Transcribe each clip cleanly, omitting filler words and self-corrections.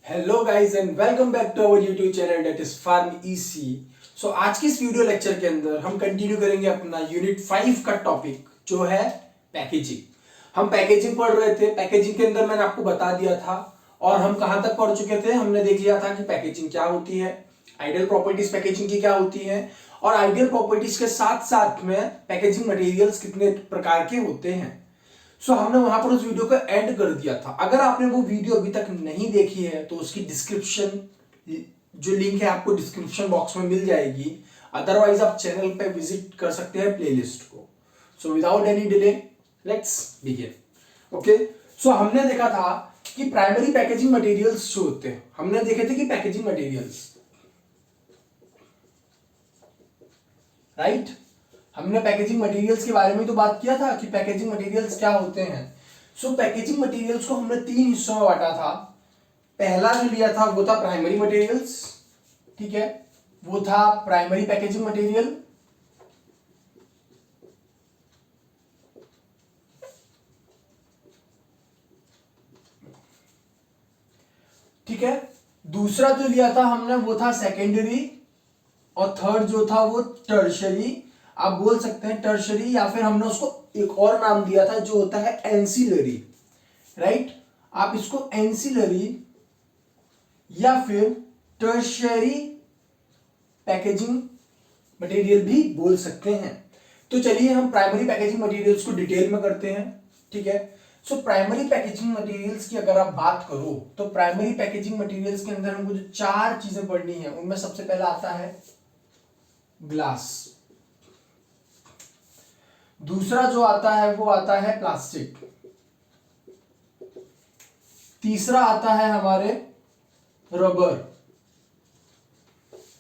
Hello guys and welcome back to our YouTube channel that is pharmacy. So आज की इस video lecture के अंदर हम कंटिन्यू करेंगे अपना यूनिट 5 का टॉपिक जो है पैकेजिंग। हम पैकेजिंग पढ़ रहे थे। पैकेजिंग के अंदर मैंने आपको बता दिया था और हम कहां तक पढ़ चुके थे। हमने देख लिया था कि पैकेजिंग क्या होती है, आइडियल प्रॉपर्टीज पैकेजिंग की क्या होती है और आइडियल प्रॉपर्टीज के साथ साथ में पैकेजिंग मटेरियल्स कितने प्रकार के होते हैं। हमने वहां पर उस वीडियो को एंड कर दिया था। अगर आपने वो वीडियो अभी तक नहीं देखी है तो उसकी डिस्क्रिप्शन जो लिंक है आपको डिस्क्रिप्शन बॉक्स में मिल जाएगी। अदरवाइज आप चैनल पे विजिट कर सकते हैं प्लेलिस्ट को। Without any delay let's begin. Okay, हमने देखा था कि प्राइमरी पैकेजिंग मटेरियल्स जो होते हैं, हमने देखे थे कि पैकेजिंग मटेरियल्स राइट। हमने पैकेजिंग मटेरियल्स के बारे में तो बात किया था कि पैकेजिंग मटेरियल्स क्या होते हैं। पैकेजिंग मटेरियल्स को हमने 3 हिस्सों में बांटा था। पहला जो लिया था वो था प्राइमरी मटेरियल्स, ठीक है, वो था प्राइमरी पैकेजिंग मटेरियल। ठीक है, दूसरा जो लिया था हमने वो था सेकेंडरी और थर्ड जो था वो टर्शरी। आप बोल सकते हैं टर्शरी या फिर हमने उसको एक और नाम दिया था जो होता है एंसिलरी, राइट। आप इसको एंसिलरी या फिर टर्शरी पैकेजिंग मटेरियल भी बोल सकते हैं। तो चलिए हम प्राइमरी पैकेजिंग मटेरियल्स को डिटेल में करते हैं, ठीक है। प्राइमरी पैकेजिंग मटेरियल्स की अगर आप बात करो तो प्राइमरी पैकेजिंग मटेरियल्स के अंदर हमको जो 4 चीजें पढ़नी है उनमें सबसे पहला आता है ग्लास। दूसरा जो आता है वो आता है प्लास्टिक। तीसरा आता है हमारे रबर,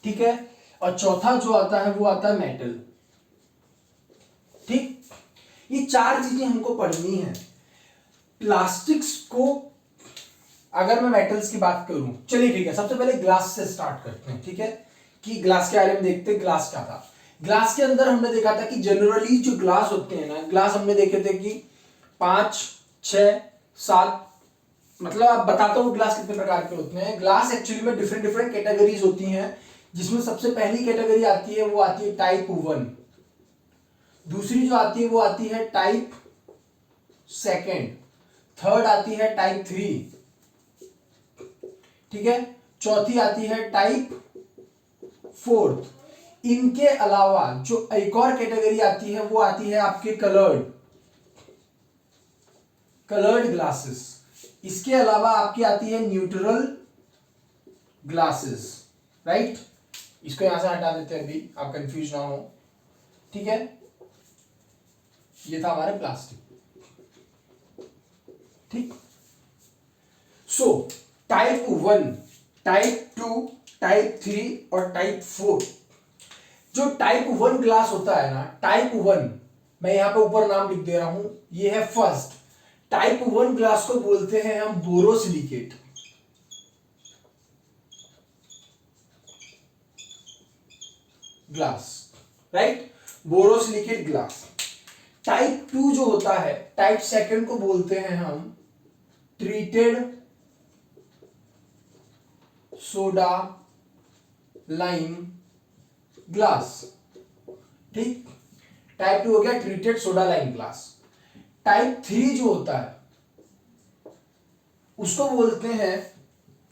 ठीक है, और चौथा जो आता है वो आता है मेटल। ठीक, ये 4 चीजें हमको पढ़नी है। प्लास्टिक्स को अगर मैं मेटल्स की बात करूं, चलिए ठीक है, सबसे पहले ग्लास से स्टार्ट करते हैं, ठीक है, कि ग्लास के बारे में देखते हैं ग्लास क्या था। ग्लास के अंदर हमने देखा था कि जनरली जो ग्लास होते हैं ना, ग्लास हमने देखे थे कि 5, 6, 7, मतलब आप बताता हूं ग्लास कितने प्रकार के होते हैं। ग्लास एक्चुअली में डिफरेंट डिफरेंट कैटेगरीज होती हैं, जिसमें सबसे पहली कैटेगरी आती है वो आती है टाइप 1। दूसरी जो आती है वो आती है टाइप 2। थर्ड आती है टाइप 3, ठीक है। चौथी आती है टाइप 4। इनके अलावा जो एक और कैटेगरी आती है वो आती है आपके कलर्ड ग्लासेस। इसके अलावा आपकी आती है न्यूट्रल ग्लासेस, राइट। इसको यहां से हटा देते हैं अभी, आप कंफ्यूज ना हो, ठीक है। ये था हमारे प्लास्टिक, ठीक। टाइप 1, टाइप 2, टाइप 3 और टाइप 4। जो टाइप 1 ग्लास होता है ना, टाइप 1, मैं यहां पे ऊपर नाम लिख दे रहा हूं, ये है फर्स्ट। टाइप 1 ग्लास को बोलते हैं हम borosilicate, glass, right, borosilicate glass. Type 2 जो होता है, टाइप 2 को बोलते हैं हम ट्रीटेड सोडा लाइम ग्लास, ठीक। टाइप 2 हो गया treated soda lime glass. Type 3 जो होता है उसको बोलते हैं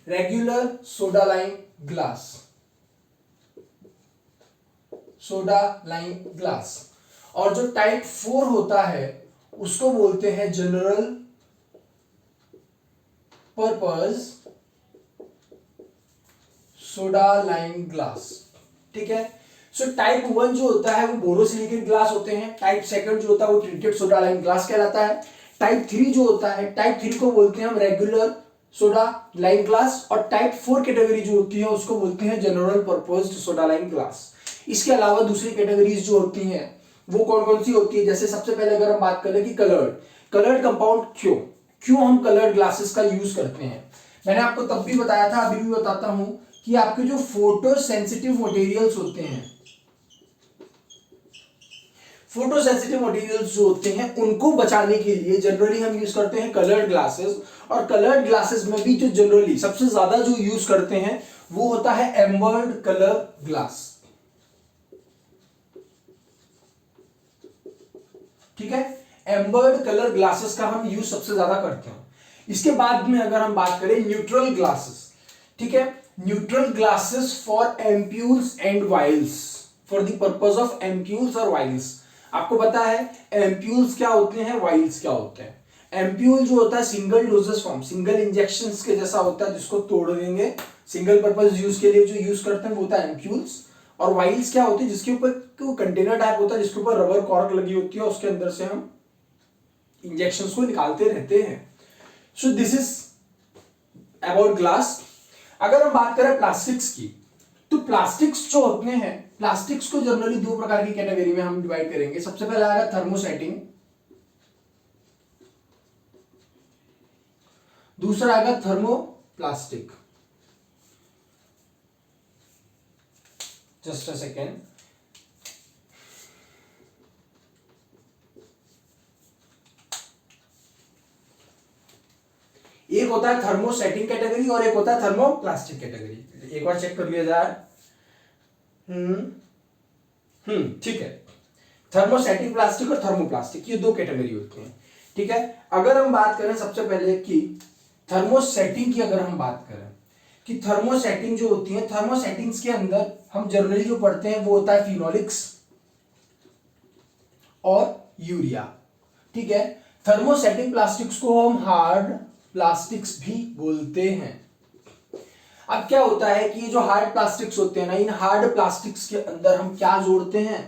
regular soda lime glass, soda lime glass. और जो टाइप 4 होता है उसको बोलते हैं general purpose soda lime glass, ठीक है। टाइप 1 जो होता है वो बोरोसिलिकेट ग्लास होते हैं। टाइप 2 जो होता है वो ट्रीटेड सोडा लाइम ग्लास कहलाता है। टाइप 3 जो होता है, टाइप 3 को बोलते हैं हम रेगुलर सोडा लाइम ग्लास। और टाइप 4 कैटेगरी जो होती है उसको बोलते हैं general purpose soda lime glass. इसके अलावा दूसरी कैटेगरीज जो होती हैं वो कौन कौन सी होती है, जैसे सबसे पहले अगर हम बात करें कि कलर्ड कंपाउंड, क्यों हम कलर्ड ग्लासेस का यूज करते हैं, मैंने आपको तब भी बताया था, अभी भी बताता हूं कि आपके जो फोटो सेंसिटिव मटेरियल्स होते हैं, फोटो सेंसिटिव मटेरियल्स जो होते हैं उनको बचाने के लिए जनरली हम यूज करते हैं कलर्ड ग्लासेस, और कलर्ड ग्लासेस में भी जो जनरली सबसे ज्यादा जो यूज करते हैं वो होता है एम्बर्ड कलर ग्लास। ठीक है, एम्बर्ड कलर ग्लासेस का हम यूज सबसे ज्यादा करते हैं। इसके बाद में अगर हम बात करें न्यूट्रल ग्लासेस, ठीक है, neutral glasses for ampoules and vials, for the purpose of ampoules और वाइल्स। आपको पता है एम्प्यूल्स क्या होते हैं, वाइल्स क्या होते हैं। एम्प्यूल जो होता है single doses form, single injections के जैसा होता है, जिसको तोड़ देंगे, सिंगल पर्पस यूज के लिए जो यूज करते हैं वो होता है एम्प्यूल्स। और वाइल्स क्या होती है, जिसके ऊपर कंटेनर टाइप होता है, जिसके ऊपर रबर कॉर्क लगी होती है, उसके अंदर से हम इंजेक्शंस को निकालते रहते हैं। सो दिस इज अबाउट ग्लास। अगर हम बात करें प्लास्टिक्स की, तो प्लास्टिक्स जो होते हैं, प्लास्टिक्स को जनरली दो प्रकार की कैटेगरी में हम डिवाइड करेंगे। सबसे पहला आएगा थर्मोसेटिंग, दूसरा आएगा थर्मोप्लास्टिक। Just a second. एक होता है थर्मोसेटिंग कैटेगरी और एक होता है थर्मोप्लास्टिक कैटेगरी। एक बार चेक कर लिया जाए। ठीक है, थर्मोसेटिंग प्लास्टिक और थर्मोप्लास्टिक ये दो कैटेगरी होती हैं। ठीक है, अगर हम बात करें सबसे पहले कि थर्मोसेटिंग की, अगर हम बात करें कि थर्मोसेटिंग जो होती है, थर्मोसेटिंग्स के अंदर हम जनरली जो पढ़ते हैं वो होता है फिनोलिक्स और यूरिया। ठीक है, थर्मोसेटिंग प्लास्टिक्स को हम हार्ड प्लास्टिक्स भी बोलते हैं। अब क्या होता है कि ये जो हार्ड प्लास्टिक्स होते हैं ना, इन हार्ड प्लास्टिक्स के अंदर हम क्या जोड़ते हैं,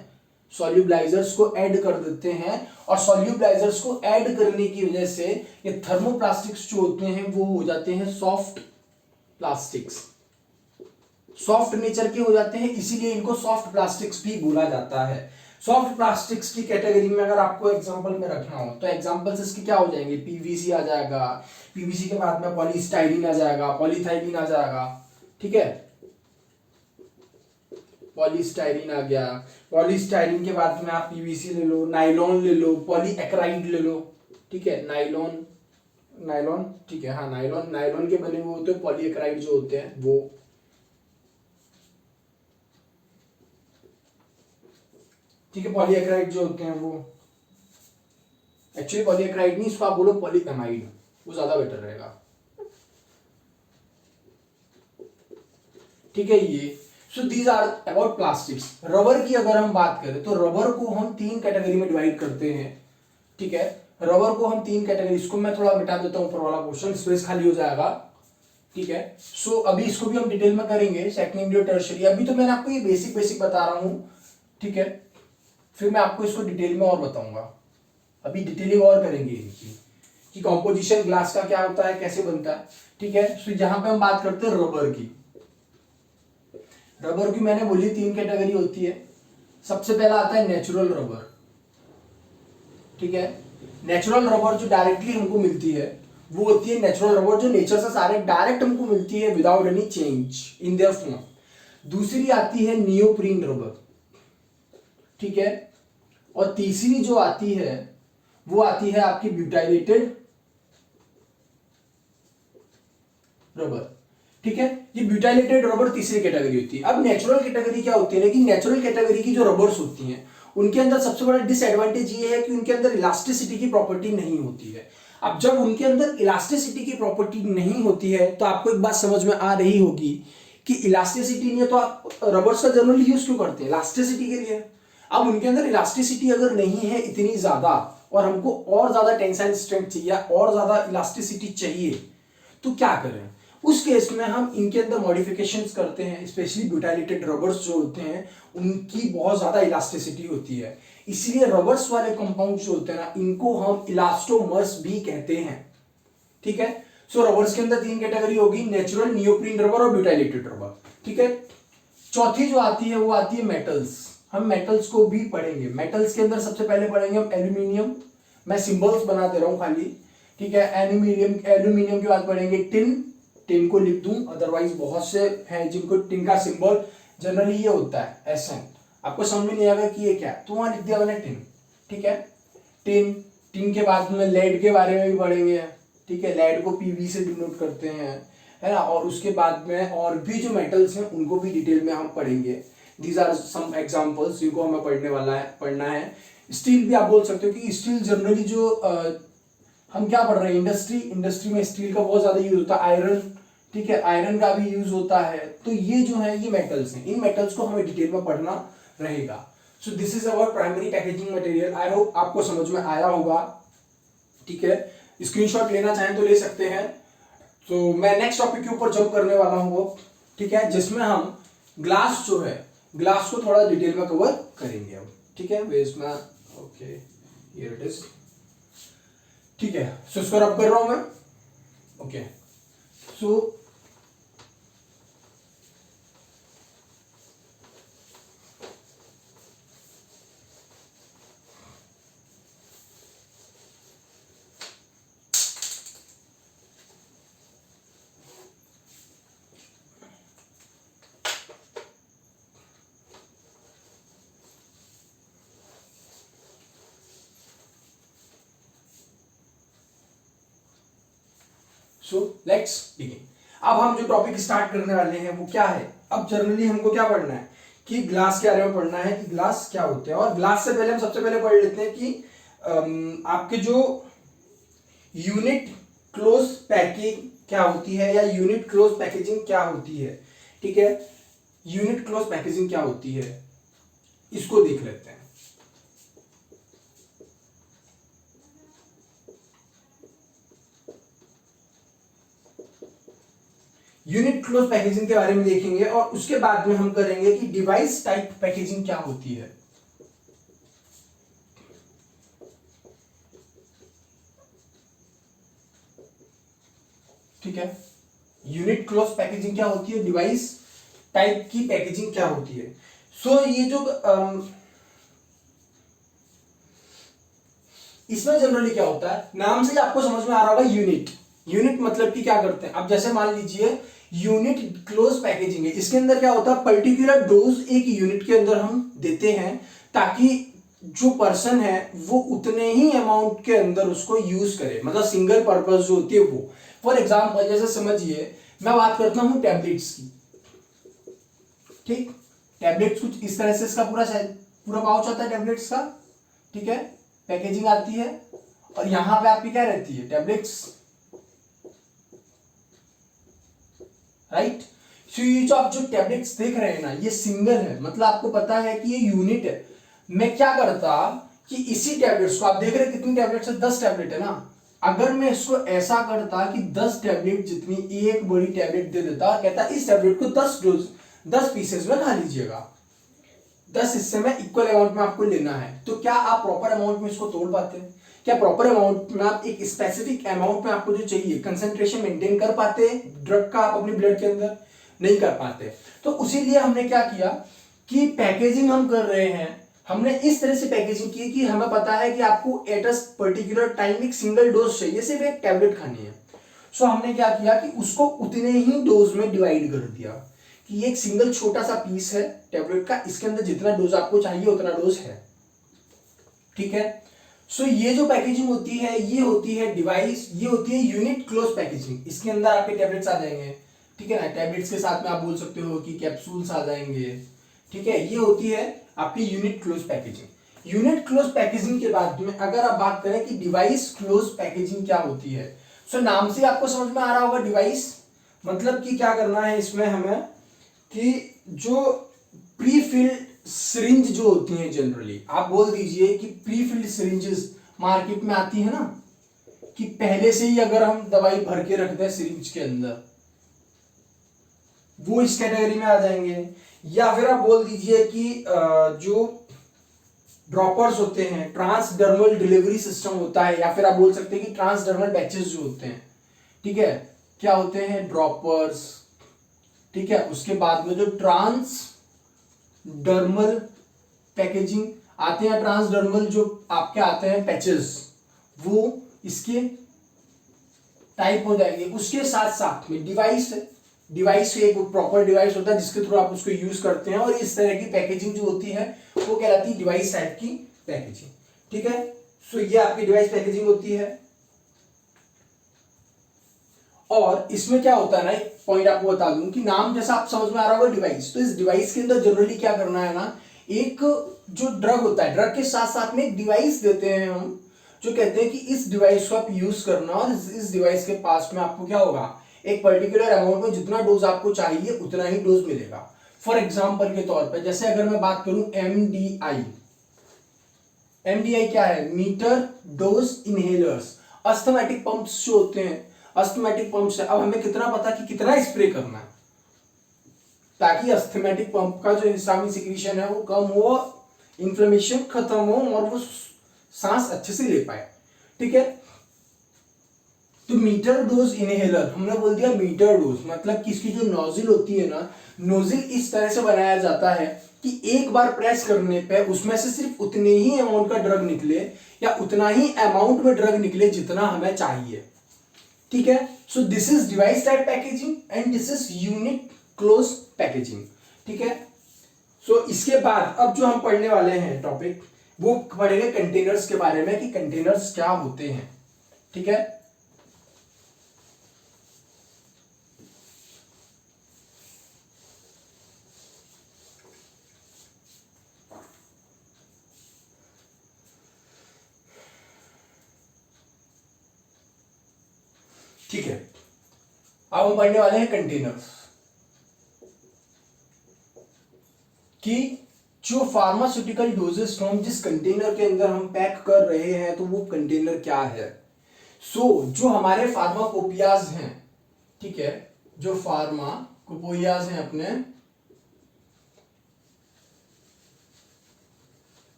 सॉल्यूबलाइजर्स को ऐड कर देते हैं, और सॉल्यूबलाइजर्स को ऐड करने की वजह से ये थर्मोप्लास्टिक्स जो होते हैं वो हो जाते हैं सॉफ्ट प्लास्टिक्स, सॉफ्ट नेचर के हो जाते हैं, इसीलिए इनको सॉफ्ट प्लास्टिक्स भी बोला जाता है। सॉफ्ट प्लास्टिक्स की कैटेगरी में अगर आपको एग्जांपल में रखना हो तो एग्जांपल्स इसके क्या हो जाएंगे, पीवीसी आ जाएगा, पीवीसी के बाद में पॉलीस्टाइरीन आ जाएगा, पॉलीथाइलीन आ जाएगा। ठीक है, पॉलीस्टाइरीन आ गया, पॉलीस्टाइरीन के बाद में आप पीवीसी ले लो, नाइलॉन ले लो, पॉलीएक्राइड ले लो। ठीक है, नाइलॉन, नाइलॉन, ठीक है, हाँ नाइलॉन, नाइलॉन के बने हुए होते हैं, पॉलीएक्राइड जो होते हैं वो। ठीक है, पॉलीएक्राइड जो होते हैं वो, एक्चुअली पॉलीएक्राइड नहीं, इसको आप बोलो पॉलीएमाइड, वो ज्यादा बेटर रहेगा। ठीक है, ये so these are about plastics. Rubber की अगर हम बात करें तो रबर को हम तीन कैटेगरी में डिवाइड करते हैं। ठीक है, रबर को हम तीन कैटेगरी, इसको मैं थोड़ा मिटा देता हूं, ऊपर वाला क्वेश्चन स्पेस खाली हो जाएगा। ठीक है, सो अभी इसको भी हम डिटेल में करेंगे, सेकेंडरी और टर्शियरी। अभी तो मैंने आपको ये बेसिक बेसिक बता रहा हूं। ठीक है, फिर मैं आपको इसको डिटेल में और बताऊंगा। अभी डिटेलिंग और करेंगे इनकी कि कॉम्पोजिशन ग्लास का क्या होता है, कैसे बनता है। ठीक है, सो यहां पे हम बात करते हैं रबर की। रबर की मैंने बोली तीन कैटेगरी होती है। सबसे पहला आता है नेचुरल रबर। ठीक है, नेचुरल रबर जो डायरेक्टली हमको मिलती है वो होती है नेचुरल रबर, जो नेचर से सारे डायरेक्ट हमको मिलती है without any change in their form. दूसरी आती है नियोप्रीन रबर। ठीक है, और तीसरी जो आती है वो आती है आपकी ब्यूटाइलेटेड रबर। ठीक है, ये ब्यूटाइलेटेड रबर तीसरी कैटेगरी होती है। अब नेचुरल कैटेगरी क्या होती है ना, कि नेचुरल कैटेगरी की जो रबर्स होती हैं उनके अंदर सबसे बड़ा डिसएडवांटेज ये है कि उनके अंदर इलास्टिसिटी की प्रॉपर्टी नहीं होती है। अब जब उनके अंदर इलास्टिसिटी की प्रॉपर्टी नहीं होती है तो आपको एक बात समझ में आ रही होगी कि इलास्टिसिटी नहीं है तो आप रबर्स का जनरली यूज क्यों करते हैं, इलास्टिसिटी के लिए। अब उनके अंदर इलास्टिसिटी अगर नहीं है इतनी ज्यादा, और हमको और ज्यादा टेंसाइल स्ट्रेंथ चाहिए, और ज्यादा इलास्टिसिटी चाहिए, तो क्या करें, उस केस में हम इनके अंदर मॉडिफिकेशंस करते हैं। स्पेशली ब्यूटाइलेटेड रबर्स जो होते हैं उनकी बहुत ज्यादा इलास्टिसिटी होती है, इसलिए रबर्स वाले कंपाउंड जो होते हैं ना, इनको हम इलास्टोमर्स भी कहते हैं। ठीक है, सो रबर्स के अंदर तीन कैटेगरी होगी, नेचुरल, नियोप्रीन रबर और ब्यूटाइलेटेड रबर। ठीक है, चौथी जो आती है वो आती है मेटल्स। हम मेटल्स को भी पढ़ेंगे। मेटल्स के अंदर सबसे पहले पढ़ेंगे हम एल्यूमिनियम, मैं सिंबल्स बना दे रहा हूं खाली। ठीक है, एल्यूमिनियम, एल्यूमिनियम के बाद पढ़ेंगे टिन, टिन को लिख दूं, अदरवाइज बहुत से हैं जिनको टिन का सिंबल जनरली ये होता है SN। आपको समझ में नहीं आएगा कि ये क्या है तो वहां लिख दिया मैंने टिन। ठीक है। टिन, टिन के बाद में लेड के बारे में भी पढ़ेंगे, ठीक है। लेड को पीवी से डिनोट करते हैं, है ना। और उसके बाद में और भी जो मेटल्स हैं उनको भी डिटेल में हम पढ़ेंगे। दीज आर सम एग्जांपल्स जिनको हमें पढ़ना है। स्टील भी आप बोल सकते हो कि स्टील जनरली जो हम क्या पढ़ रहे हैं, इंडस्ट्री में स्टील का बहुत ज्यादा यूज होता है। आयरन, ठीक है, आयरन का भी यूज होता है। तो ये जो है ये मेटल्स हैं, इन मेटल्स को हमें डिटेल में पढ़ना रहेगा। सो this is our primary packaging material. I hope आपको समझ में आया होगा, ठीक है। स्क्रीनशॉट लेना चाहें तो ले सकते हैं। तो मैं नेक्स्ट टॉपिक के ऊपर जंप करने वाला हूँ, ठीक है, जिसमें हम ग्लास जो है, ग्लास को थोड़ा डिटेल में कवर करेंगे अब, ठीक है। वेस्ट में ओके, हियर इट इज, ठीक है। सो इसको रब कर रहा हूं मैं, ओके। So let's begin. अब हम जो टॉपिक स्टार्ट करने वाले हैं वो क्या है। अब जनरली हमको क्या पढ़ना है कि ग्लास के बारे में पढ़ना है कि ग्लास क्या होते हैं। और ग्लास से पहले हम सबसे पहले पढ़ लेते हैं कि आपके जो यूनिट क्लोज पैकिंग क्या होती है या यूनिट क्लोज पैकेजिंग क्या होती है, ठीक है। यूनिट क्लोज पैकेजिंग क्या होती है इसको देख लेते हैं। यूनिट क्लोज पैकेजिंग के बारे में देखेंगे और उसके बाद में हम करेंगे कि डिवाइस टाइप पैकेजिंग क्या होती है। ठीक है, यूनिट क्लोज पैकेजिंग क्या होती है, डिवाइस टाइप की पैकेजिंग क्या होती है। सो ये जो इसमें जनरली क्या होता है, नाम से आपको समझ में आ रहा होगा यूनिट। यूनिट मतलब कि क्या करते हैं। अब जैसे मान लीजिए यूनिट क्लोज पैकेजिंग है, इसके अंदर क्या होता है, पर्टिकुलर डोज एक यूनिट के अंदर हम देते हैं ताकि जो पर्सन है वो उतने ही अमाउंट के अंदर उसको यूज करे, मतलब सिंगल पर्पस जो होती है वो। फॉर एग्जाम्पल जैसे समझिए मैं बात करता हूं टैबलेट्स की, ठीक। टैबलेट्स कुछ इस तरह से, इसका पूरा पाउच आता है टैबलेट्स का, ठीक है, पैकेजिंग आती है और यहां पे आपकी क्या रहती है, टैबलेट्स, राइट। सो ये जो आप जो टैबलेट्स देख रहे हैं ना, ये सिंगल है, मतलब आपको पता है कि ये यूनिट है। मैं क्या करता कि इसी टैबलेट्स को, आप देख रहे हैं कितनी टैबलेट्स है, 10 टैबलेट है ना। अगर मैं इसको ऐसा करता कि 10 टैबलेट जितनी एक बड़ी टैबलेट दे देता और कहता इस टैबलेट को 10 पीसेस में खा लीजिएगा, 10 हिस्से में इक्वल अमाउंट में आपको लेना है, तो क्या आप प्रॉपर अमाउंट में इसको तोड़ पाते हैं? क्या प्रॉपर अमाउंट में आप एक स्पेसिफिक अमाउंट में आपको जो चाहिए कंसंट्रेशन मेंटेन कर पाते हैं ड्रग का आप अपने ब्लड के अंदर? नहीं कर पाते। तो उसी लिए हमने क्या किया कि पैकेजिंग हम कर रहे हैं, हमने इस तरह से पैकेजिंग की कि हमें पता है कि आपको एट अ पर्टिकुलर टाइम एक सिंगल डोज चाहिए, सिर्फ एक टैबलेट खानी है। सो हमने क्या किया कि उसको उतने ही डोज में डिवाइड कर दिया कि एक सिंगल छोटा सा पीस है टैबलेट का, इसके अंदर जितना डोज आपको चाहिए उतना डोज है, ठीक है। सो ये जो पैकेजिंग होती है ये होती है डिवाइस, ये होती है यूनिट क्लोज पैकेजिंग। इसके अंदर आपके टैबलेट्स आ जाएंगे, ठीक है ना। टैबलेट्स के साथ में आप बोल सकते हो कि कैप्सूल्स आ जाएंगे, ठीक है। ये होती है आपकी unit close packaging. Unit close packaging के बाद में अगर आप बात करें कि डिवाइस क्लोज पैकेजिंग क्या होती है, सो नाम से आपको समझ में आ रहा होगा डिवाइस मतलब कि क्या करना है इसमें हमें कि जो प्री फिल्ड सिरिंज जो होती हैं, जनरली आप बोल दीजिए कि प्री फिल्ड सिरिंजेस मार्केट में आती है ना, कि पहले से ही अगर हम दवाई भर के रख दें सिरिंज के अंदर, वो इस कैटेगरी में आ जाएंगे। या फिर आप बोल दीजिए कि जो ड्रॉपर्स होते हैं, ट्रांसडर्मल डिलीवरी सिस्टम होता है, या फिर आप बोल सकते हैं कि ट्रांसडर्मल पैचेस जो होते हैं, ठीक है, क्या होते हैं, ड्रॉपर्स, ठीक है। उसके बाद में जो ट्रांसडर्मल पैकेजिंग आते हैं, ट्रांसडर्मल जो आपके आते हैं पैचेस, वो इसके टाइप हो जाएंगे। उसके साथ साथ में डिवाइस एक प्रॉपर डिवाइस होता है जिसके थ्रू आप उसको यूज करते हैं, और इस तरह की पैकेजिंग जो होती है वो कहलाती है डिवाइस टाइप की पैकेजिंग, ठीक है। सो ये आपकी डिवाइस पैकेजिंग होती है। और इसमें क्या होता है ना, एक पॉइंट आपको बता दूं कि नाम जैसा आप समझ में आ रहा होगा डिवाइस, तो इस डिवाइस के अंदर जनरली क्या करना है ना, एक जो ड्रग होता है, ड्रग के साथ साथ में एक डिवाइस देते हैं हम, जो कहते हैं कि इस डिवाइस को आप यूज करना, और इस डिवाइस के पास में आपको क्या होगा, एक पर्टिकुलर अमाउंट में जितना डोज आपको चाहिए उतना ही डोज मिलेगा। फॉर एग्जाम्पल के तौर पर जैसे अगर मैं बात करूं एमडीआई, एमडीआई क्या है, meter dose inhalers, asthmatic pumps जो होते हैं, अस्थमैटिक पंप्स है। अब हमें कितना पता कि कितना स्प्रे करना है, ताकि अस्थमैटिक पंप का जो हिस्टामिन सिक्रीशन है वो कम हो, इन्फ्लेमेशन खत्म हो और वो सांस अच्छे से ले पाए, ठीक है। तो मीटर डोज इनहेलर हमने बोल दिया, मीटर डोज मतलब कि इसकी जो नोजिल होती है ना, नोजिल इस तरह से बनाया जाता है कि एक बार प्रेस करने पे उसमें से सिर्फ उतने ही अमाउंट का ड्रग निकले, या उतना ही अमाउंट में ड्रग निकले जितना हमें चाहिए, ठीक है। So this is device type packaging and this is unit close packaging, ठीक है। सो इसके बाद अब जो हम पढ़ने वाले हैं टॉपिक, वो पढ़ेंगे कंटेनर्स के बारे में कि कंटेनर्स क्या होते हैं, ठीक है। ठीक है, अब हम पढ़ने वाले हैं कंटेनर्स कि जो फार्मास्यूटिकल डोजेस हम जिस कंटेनर के अंदर हम पैक कर रहे हैं तो वो कंटेनर क्या है। जो हमारे फार्माकोपियाज हैं, ठीक है, जो फार्माकोपियाज हैं अपने,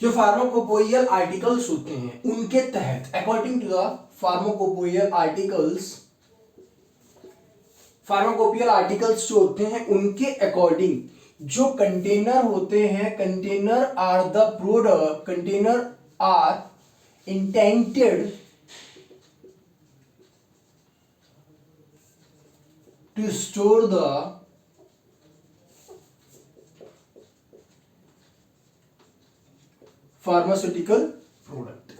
जो फार्माकोपोइयल आर्टिकल्स होते हैं उनके तहत, according to the pharmacopoeial articles, pharmacopoeial articles जो होते हैं उनके अकॉर्डिंग जो कंटेनर होते हैं, container are the product, container are intended to store the pharmaceutical product.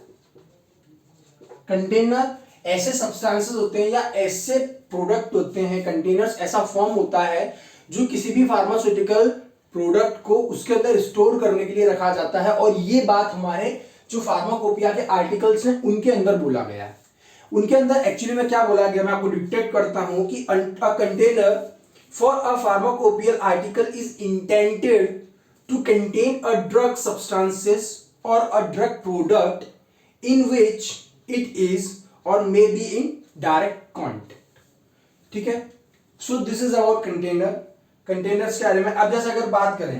Container ऐसे सब्सटेंसेस होते हैं या ऐसे प्रोडक्ट होते हैं, कंटेनर्स ऐसा फॉर्म होता है जो किसी भी फार्मास्यूटिकल प्रोडक्ट को उसके अंदर स्टोर करने के लिए रखा जाता है। और ये बात हमारे जो फार्माकोपिया के आर्टिकल्स हैं उनके अंदर बोला गया है। उनके अंदर एक्चुअली में क्या बोला गया, मैं आपको डिक्टेट करता हूं कि a container for a pharmacopoeial article is intended to contain a drug substances or a drug product in which it is or may be in direct contact, ठीक है। So this is about container, containers के बारे में। अब जैसे अगर बात करें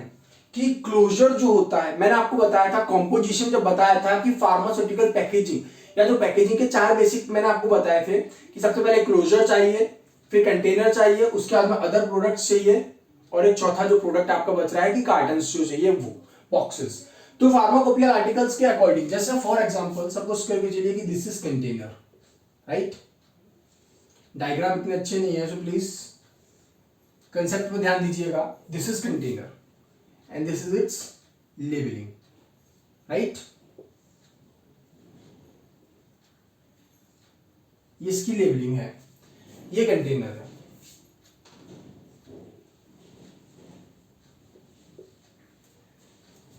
कि क्लोजर जो होता है, मैंने आपको बताया था कॉम्पोजिशन जब बताया था कि फार्मास्यूटिकल पैकेजिंग या जो पैकेजिंग के 4 बेसिक मैंने आपको बताए थे कि सबसे पहले क्लोजर चाहिए, फिर कंटेनर चाहिए, उसके बाद में अदर प्रोडक्ट्स चाहिए, और एक चौथा जो प्रोडक्ट आपका बच रहा है कि कार्टन्स जो चाहिए वो बॉक्सेस। तो फार्माकोपियल आर्टिकल्स के अकॉर्डिंग, जैसे फॉर एग्जांपल सपोज करके चलिए कि this is container, right. Diagram इतने अच्छे नहीं है, सो प्लीज कंसेप्ट पे ध्यान दीजिएगा। This is container and this is it's labelling, right. ये इसकी लेबलिंग है, ये कंटेनर है।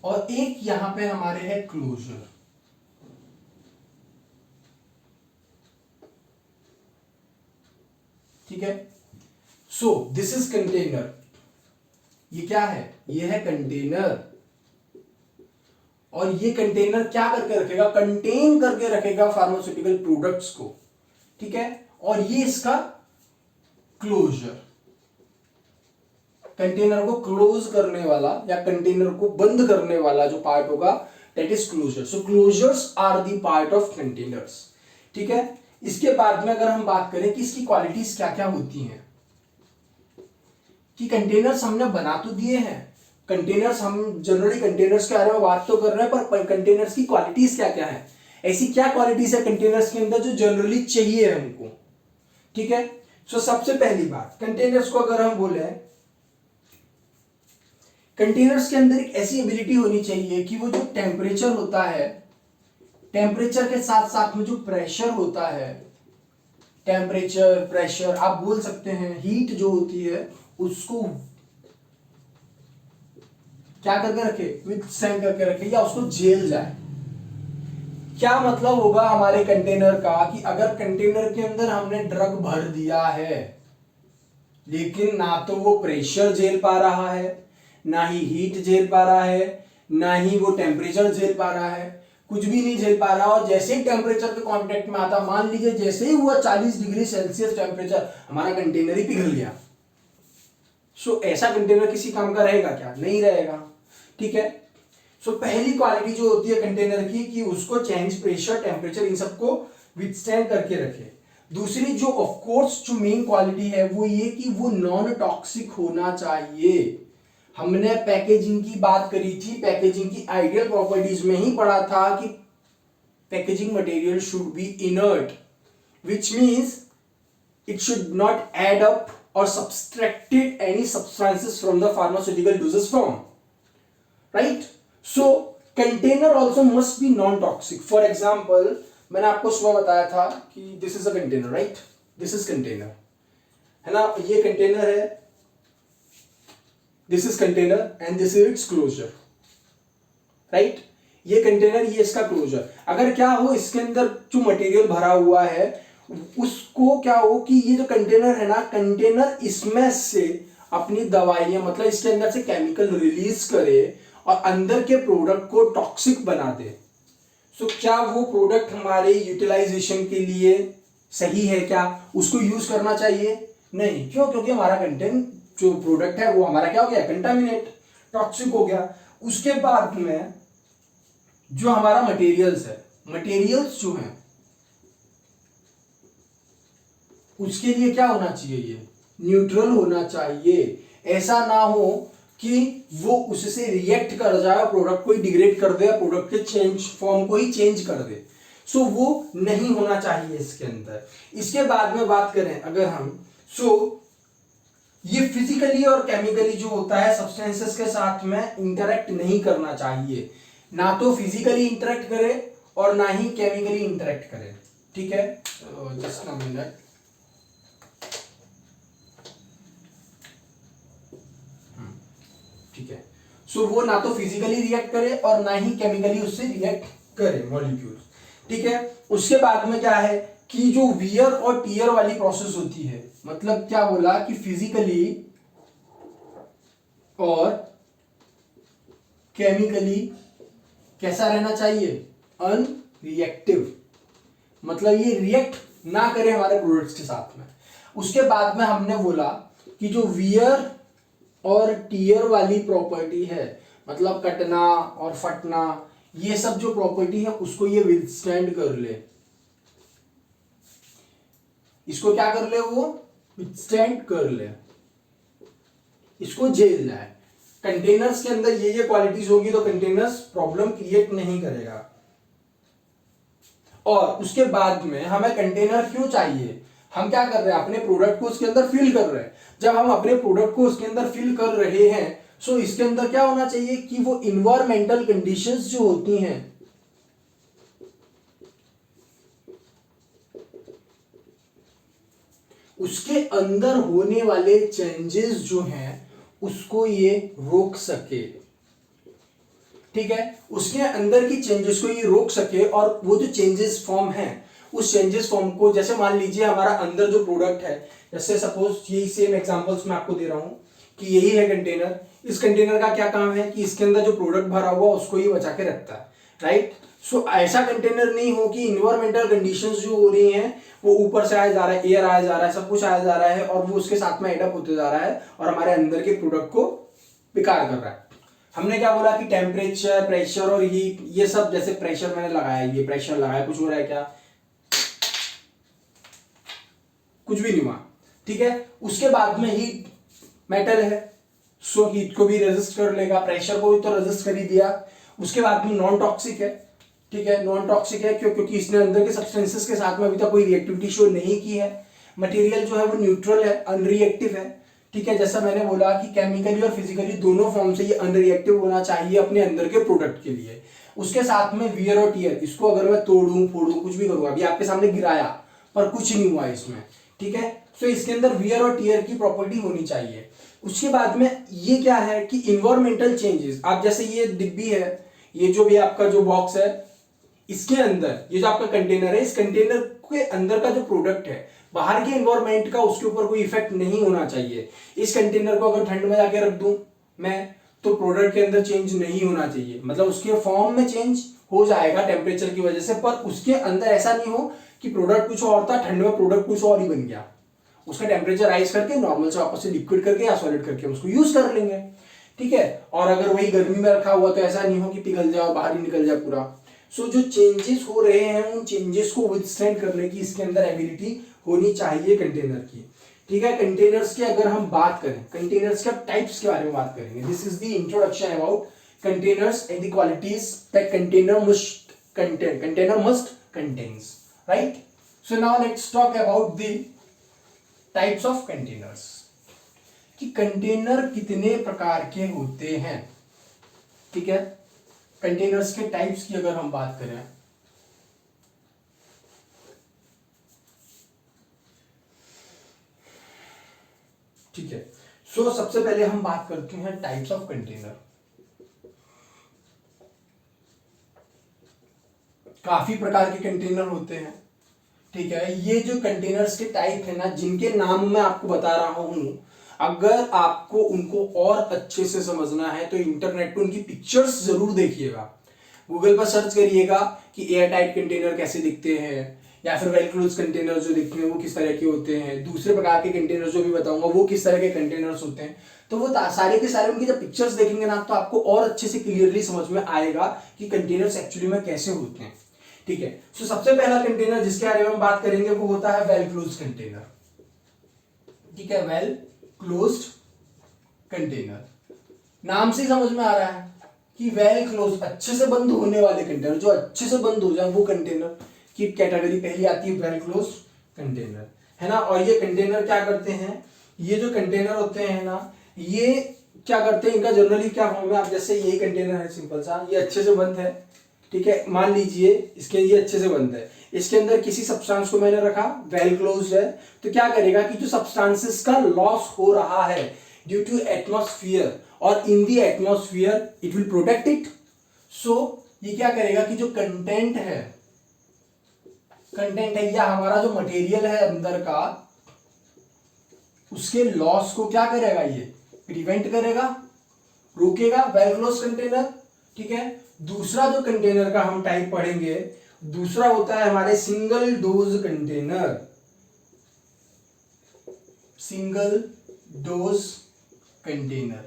और एक यहां पे हमारे है क्लोजर, ठीक है। सो दिस इज कंटेनर, ये क्या है, ये है कंटेनर। और ये कंटेनर क्या करके रखेगा, कंटेन करके रखेगा फार्मास्यूटिकल प्रोडक्ट्स को, ठीक है। और ये इसका क्लोजर, कंटेनर को क्लोज करने वाला या कंटेनर को बंद करने वाला जो पार्ट होगा, that is closure. So closures are the part of containers, ठीक है। इसके बाद में अगर हम बात करें कि इसकी क्वालिटीज क्या क्या होती हैं, कि कंटेनर्स हमने बना तो दिए हैं, कंटेनर्स हम जनरली कंटेनर्स के बारे में बात तो कर रहे हैं, पर कंटेनर्स की क्वालिटीज क्या क्या है, ऐसी क्या क्वालिटीज है कंटेनर्स के अंदर जो जनरली चाहिए हमको, ठीक है। सो सबसे पहली बात, कंटेनर्स को अगर हम बोले कंटेनर्स के अंदर एक ऐसी एबिलिटी होनी चाहिए कि वो जो टेम्परेचर होता है, टेम्परेचर के साथ साथ में जो प्रेशर होता है, टेम्परेचर प्रेशर आप बोल सकते हैं, हीट जो होती है उसको क्या करके रखे, विथस्टैंड करके रखे या उसको झेल जाए। क्या मतलब होगा हमारे कंटेनर का कि अगर कंटेनर के अंदर हमने ड्रग भर दिया है लेकिन ना तो वो प्रेशर झेल पा रहा है, ना ही हीट झेल पा रहा है, ना ही वो टेम्परेचर झेल पा रहा है, कुछ भी नहीं झेल पा रहा, और जैसे ही टेम्परेचर के कांटेक्ट में आता, मान लीजिए जैसे ही हुआ 40 डिग्री सेल्सियस टेम्परेचर, हमारा कंटेनर ही पिघल गया। सो ऐसा कंटेनर किसी काम का रहेगा क्या? नहीं रहेगा। ठीक है। सो पहली क्वालिटी जो होती है कंटेनर की कि उसको चेंज प्रेशर टेम्परेचर इन सबको विथस्टैंड करके रखे। दूसरी जो ऑफ कोर्स जो मेन क्वालिटी है वो ये कि वो नॉन टॉक्सिक होना चाहिए। हमने पैकेजिंग की बात करी थी, पैकेजिंग की आइडियल प्रॉपर्टीज में ही पढ़ा था कि packaging material should be inert, which means it should not add up or subtracted any substances from the pharmaceutical dosage form, right? So container also must be non toxic. For example, मैंने आपको सुबह बताया था कि this is a container, right? This is container, है ना? ये container है, this is container and this is its closure, right? ये कंटेनर, ये इसका क्लोजर। अगर क्या हो इसके अंदर जो मटेरियल भरा हुआ है उसको क्या हो कि ये जो कंटेनर है ना, कंटेनर इसमें से अपनी दवाइयां मतलब इसके अंदर से केमिकल रिलीज करे और अंदर के प्रोडक्ट को टॉक्सिक बना दे। सो क्या वो प्रोडक्ट हमारे यूटिलाइजेशन के लिए सही है? क्या उसको यूज करना चाहिए? नहीं। क्यों? क्योंकि हमारा कंटेंट जो प्रोडक्ट है वो हमारा क्या हो गया? कंटामिनेट, टॉक्सिक हो गया। उसके बाद में जो हमारा मटेरियल्स है, मटेरियल्स जो हैं उसके लिए क्या होना चाहिए? ये न्यूट्रल होना चाहिए। ऐसा ना हो कि वो उससे रिएक्ट कर जाए, प्रोडक्ट को ही डिग्रेड कर दे, प्रोडक्ट के चेंज फॉर्म को ही चेंज कर दे। सो वो नहीं होना चाहिए इसके अंदर। इसके बाद में बात करें अगर हम, ये फिजिकली और केमिकली जो होता है सब्सटेंसेस के साथ में इंटरेक्ट नहीं करना चाहिए। ना तो फिजिकली इंटरेक्ट करे और ना ही केमिकली इंटरेक्ट करे। ठीक है, जस्ट अ मिनट। ठीक है। सो वो ना तो फिजिकली रिएक्ट करे और ना ही केमिकली उससे रिएक्ट करे मॉलिक्यूल। ठीक है। उसके बाद में क्या है कि जो वियर और टीयर वाली प्रोसेस होती है, मतलब क्या बोला कि फिजिकली और केमिकली कैसा रहना चाहिए? अनरिएक्टिव, मतलब ये रिएक्ट ना करे हमारे प्रोडक्ट्स के साथ में। उसके बाद में हमने बोला कि जो वियर और टीयर वाली प्रॉपर्टी है, मतलब कटना और फटना, ये सब जो प्रॉपर्टी है उसको ये विथस्टैंड कर ले। इसको क्या कर ले? वो विथस्टैंड कर ले, इसको झेल जाए। कंटेनर्स के अंदर ये क्वालिटीज होगी तो कंटेनर्स प्रॉब्लम क्रिएट नहीं करेगा। और उसके बाद में हमें कंटेनर क्यों चाहिए? हम क्या कर रहे हैं? अपने प्रोडक्ट को उसके अंदर फिल कर रहे हैं। जब हम अपने प्रोडक्ट को उसके अंदर फिल कर रहे हैं सो इसके अंदर क्या होना चाहिए कि वो इन्वायरमेंटल कंडीशंस जो होती हैं उसके अंदर होने वाले चेंजेस जो हैं उसको ये रोक सके। ठीक है, उसके अंदर की चेंजेस को ये रोक सके। और वो जो चेंजेस फॉर्म हैं उस चेंजेस फॉर्म को, जैसे मान लीजिए हमारा अंदर जो प्रोडक्ट है, जैसे सपोज यही सेम एग्जांपल्स मैं आपको दे रहा हूं कि यही है कंटेनर। इस कंटेनर का क्या काम है कि इसके अंदर जो प्रोडक्ट भरा हुआ उसको ये बचा के रखता है, राइट। सो ऐसा कंटेनर नहीं हो कि इन्वायरमेंटल कंडीशंस जो हो रही हैं वो ऊपर से आया जा रहा है, एयर आया जा रहा है, सब कुछ आया जा रहा है और वो उसके साथ में एडअप होते जा रहा है और हमारे अंदर के प्रोडक्ट को बेकार कर रहा है। हमने क्या बोला कि टेम्परेचर, प्रेशर और हीट, ये सब, जैसे प्रेशर मैंने लगाया, ये प्रेशर लगाया, कुछ हो रहा है क्या? कुछ भी नहीं हुआ। ठीक है। उसके बाद में हीट, मेटल है सो हीट को भी रेजिस्ट कर लेगा, प्रेशर को भी तो रेजिस्ट कर ही दिया। उसके बाद में नॉन टॉक्सिक है। ठीक है, नॉन टॉक्सिक है क्योंकि इसने अंदर के सब्सटेंसेस के साथ में अभी तक कोई रिएक्टिविटी शो नहीं की है। मटेरियल जो है वो न्यूट्रल है, अनरिएक्टिव है। ठीक है, जैसा मैंने बोला कि केमिकली और फिजिकली दोनों फॉर्म से ये अनरिएक्टिव होना चाहिए अपने अंदर के प्रोडक्ट के लिए। उसके साथ में वियर और टियर, इसको अगर मैं तोड़ूं फोड़ूं कुछ भी करूंगा, अभी आपके सामने गिराया पर कुछ नहीं हुआ इसमें, ठीक है, सो इसके अंदर वियर और टियर की प्रॉपर्टी होनी चाहिए। उसके बाद में ये क्या है कि इन्वायरमेंटल चेंजेस, आप जैसे ये डिब्बी है, ये जो भी आपका जो बॉक्स है, इसके अंदर ये जो आपका कंटेनर है, इस कंटेनर के अंदर का जो प्रोडक्ट है, बाहर के एनवायरमेंट का उसके ऊपर कोई इफेक्ट नहीं होना चाहिए। इस कंटेनर को अगर ठंड में जाके रख दूं मैं, तो प्रोडक्ट के अंदर चेंज नहीं होना चाहिए, मतलब उसके फॉर्म में चेंज हो जाएगा टेम्परेचर की वजह से, पर उसके अंदर ऐसा नहीं हो कि प्रोडक्ट कुछ और था, ठंड में प्रोडक्ट कुछ और ही बन गया। उसका टेम्परेचर राइज करके नॉर्मल से वापस से लिक्विड करके या सॉलिड करके उसको यूज कर लेंगे, ठीक है। और अगर वही गर्मी में रखा हुआ तो ऐसा नहीं हो कि पिघल जाए और बाहर ही निकल जाए पूरा। सो जो चेंजेस हो रहे हैं उन चेंजेस को विथस्टैंड करने की इसके अंदर एबिलिटी होनी चाहिए कंटेनर की, ठीक है। कंटेनर्स की अगर हम बात करें, कंटेनर्स के टाइप्स के बारे में बात करेंगे। This is the introduction about containers and the qualities that container must contains, right. So now let's talk about the types of containers, कि कंटेनर कितने प्रकार के होते हैं, ठीक है। कंटेनर्स के टाइप्स की अगर हम बात करें, ठीक है, सो सबसे पहले हम बात करते हैं टाइप्स ऑफ कंटेनर। काफी प्रकार के कंटेनर होते हैं, ठीक है। ये जो कंटेनर्स के टाइप है ना, जिनके नाम मैं आपको बता रहा हूं, अगर आपको उनको और अच्छे से समझना है तो इंटरनेट पे उनकी पिक्चर्स जरूर देखिएगा। गूगल पर सर्च करिएगा कि एयर टाइट कंटेनर कैसे दिखते हैं, या फिर वेल क्लोज कंटेनर जो दिखते हैं वो किस तरह के होते हैं, दूसरे प्रकार के कंटेनर जो भी बताऊंगा वो किस तरह के कंटेनर्स होते हैं। तो वो सारे के सारे उनकी जब पिक्चर्स देखेंगे ना, तो आपको और अच्छे से क्लियरली समझ में आएगा कि कंटेनर्स एक्चुअली में कैसे होते हैं, ठीक है। सो सबसे पहला कंटेनर जिसके बारे में हम बात करेंगे वो होता है वेल क्लोज्ड कंटेनर, ठीक है। वेल क्लोज्ड कंटेनर, नाम से ही समझ में आ रहा है कि वेल क्लोज, अच्छे से बंद होने वाले कंटेनर, जो अच्छे से बंद हो जाए वो कंटेनर की कैटेगरी पहली आती है वेल क्लोज कंटेनर, है ना। और ये कंटेनर क्या करते हैं, ये जो कंटेनर होते हैं ना, ये क्या करते हैं, इनका जनरली क्या फॉर्म है, आप जैसे ये कंटेनर है सिंपल सा, ये अच्छे से बंद है, ठीक है। मान लीजिए इसके ये अच्छे से बंद है, इसके अंदर किसी सब्सटेंस को मैंने रखा, वेल क्लोज्ड है, तो क्या करेगा कि जो सब्सटेंसेस का लॉस हो रहा है ड्यू टू एटमॉस्फेयर और in the atmosphere it will protect it. So ये क्या करेगा कि जो कंटेंट है या हमारा जो मटेरियल है अंदर का, उसके लॉस को क्या करेगा, ये प्रिवेंट करेगा, रोकेगा, वेल क्लोज कंटेनर, ठीक है। दूसरा जो कंटेनर का हम टाइप पढ़ेंगे, दूसरा होता है हमारे single dose container. Single dose container,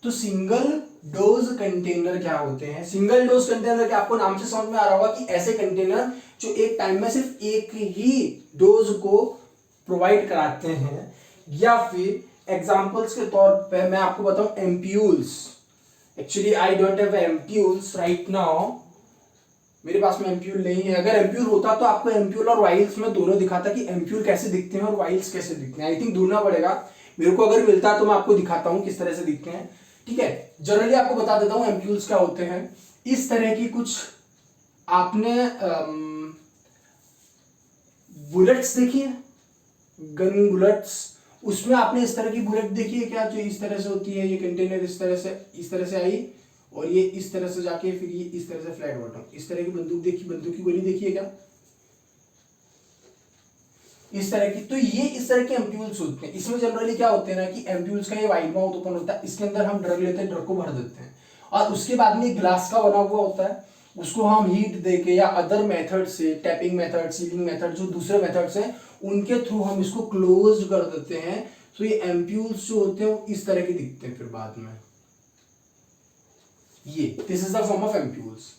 तो सिंगल डोज कंटेनर क्या होते हैं, सिंगल डोज कंटेनर के आपको नाम से समझ में आ रहा होगा कि ऐसे कंटेनर जो एक टाइम में सिर्फ एक ही डोज को प्रोवाइड कराते हैं, या फिर एग्जांपल्स के तौर पे मैं आपको बताऊं ampoules. Actually I don't have ampoules right now, मेरे पास में एम्प्यूल नहीं है। अगर एम्प्यूल होता तो आपको एम्प्यूल और वाइल्स में दोनों दिखाता कि एम्प्यूल कैसे दिखते हैं और वाइल्स कैसे दिखते हैं। आई थिंक ढूंढना पड़ेगा, मेरे को अगर मिलता तो मैं आपको दिखाता हूं किस तरह से दिखते हैं, ठीक है। जनरली आपको बता देता हूं एम्प्यूल्स क्या होते हैं। इस तरह की कुछ आपने बुलेट्स देखी है, गन बुलेट्स, उसमें आपने इस तरह की बुलेट देखी है क्या, जो इस तरह से होती है, ये कंटेनर इस तरह से आई और ये इस तरह से जाके फिर ये इस तरह से फ्लैट बॉटम, इस तरह की बंदूक देखी, बंदूक की गोली देखी है क्या, इस तरह की। तो ये इस तरह के एम्प्यूल्स होते हैं। इसमें जनरली क्या होते हैं ना कि एम्प्यूल्स का ये वाइड माउथ ओपन होता है, इसके अंदर हम ड्रग लेते हैं, ड्रग को भर देते हैं, और उसके बाद में ग्लास का बना हुआ होता है, उसको हम हीट देके या अदर मेथड से, टैपिंग मेथड, सीलिंग मेथड, जो दूसरे मेथड्स हैं उनके थ्रू हम इसको क्लोज कर देते हैं। तो ये एम्प्यूल्स जो होते हैं वो इस तरह के दिखते हैं फिर बाद में, ये this is the form of ampoules.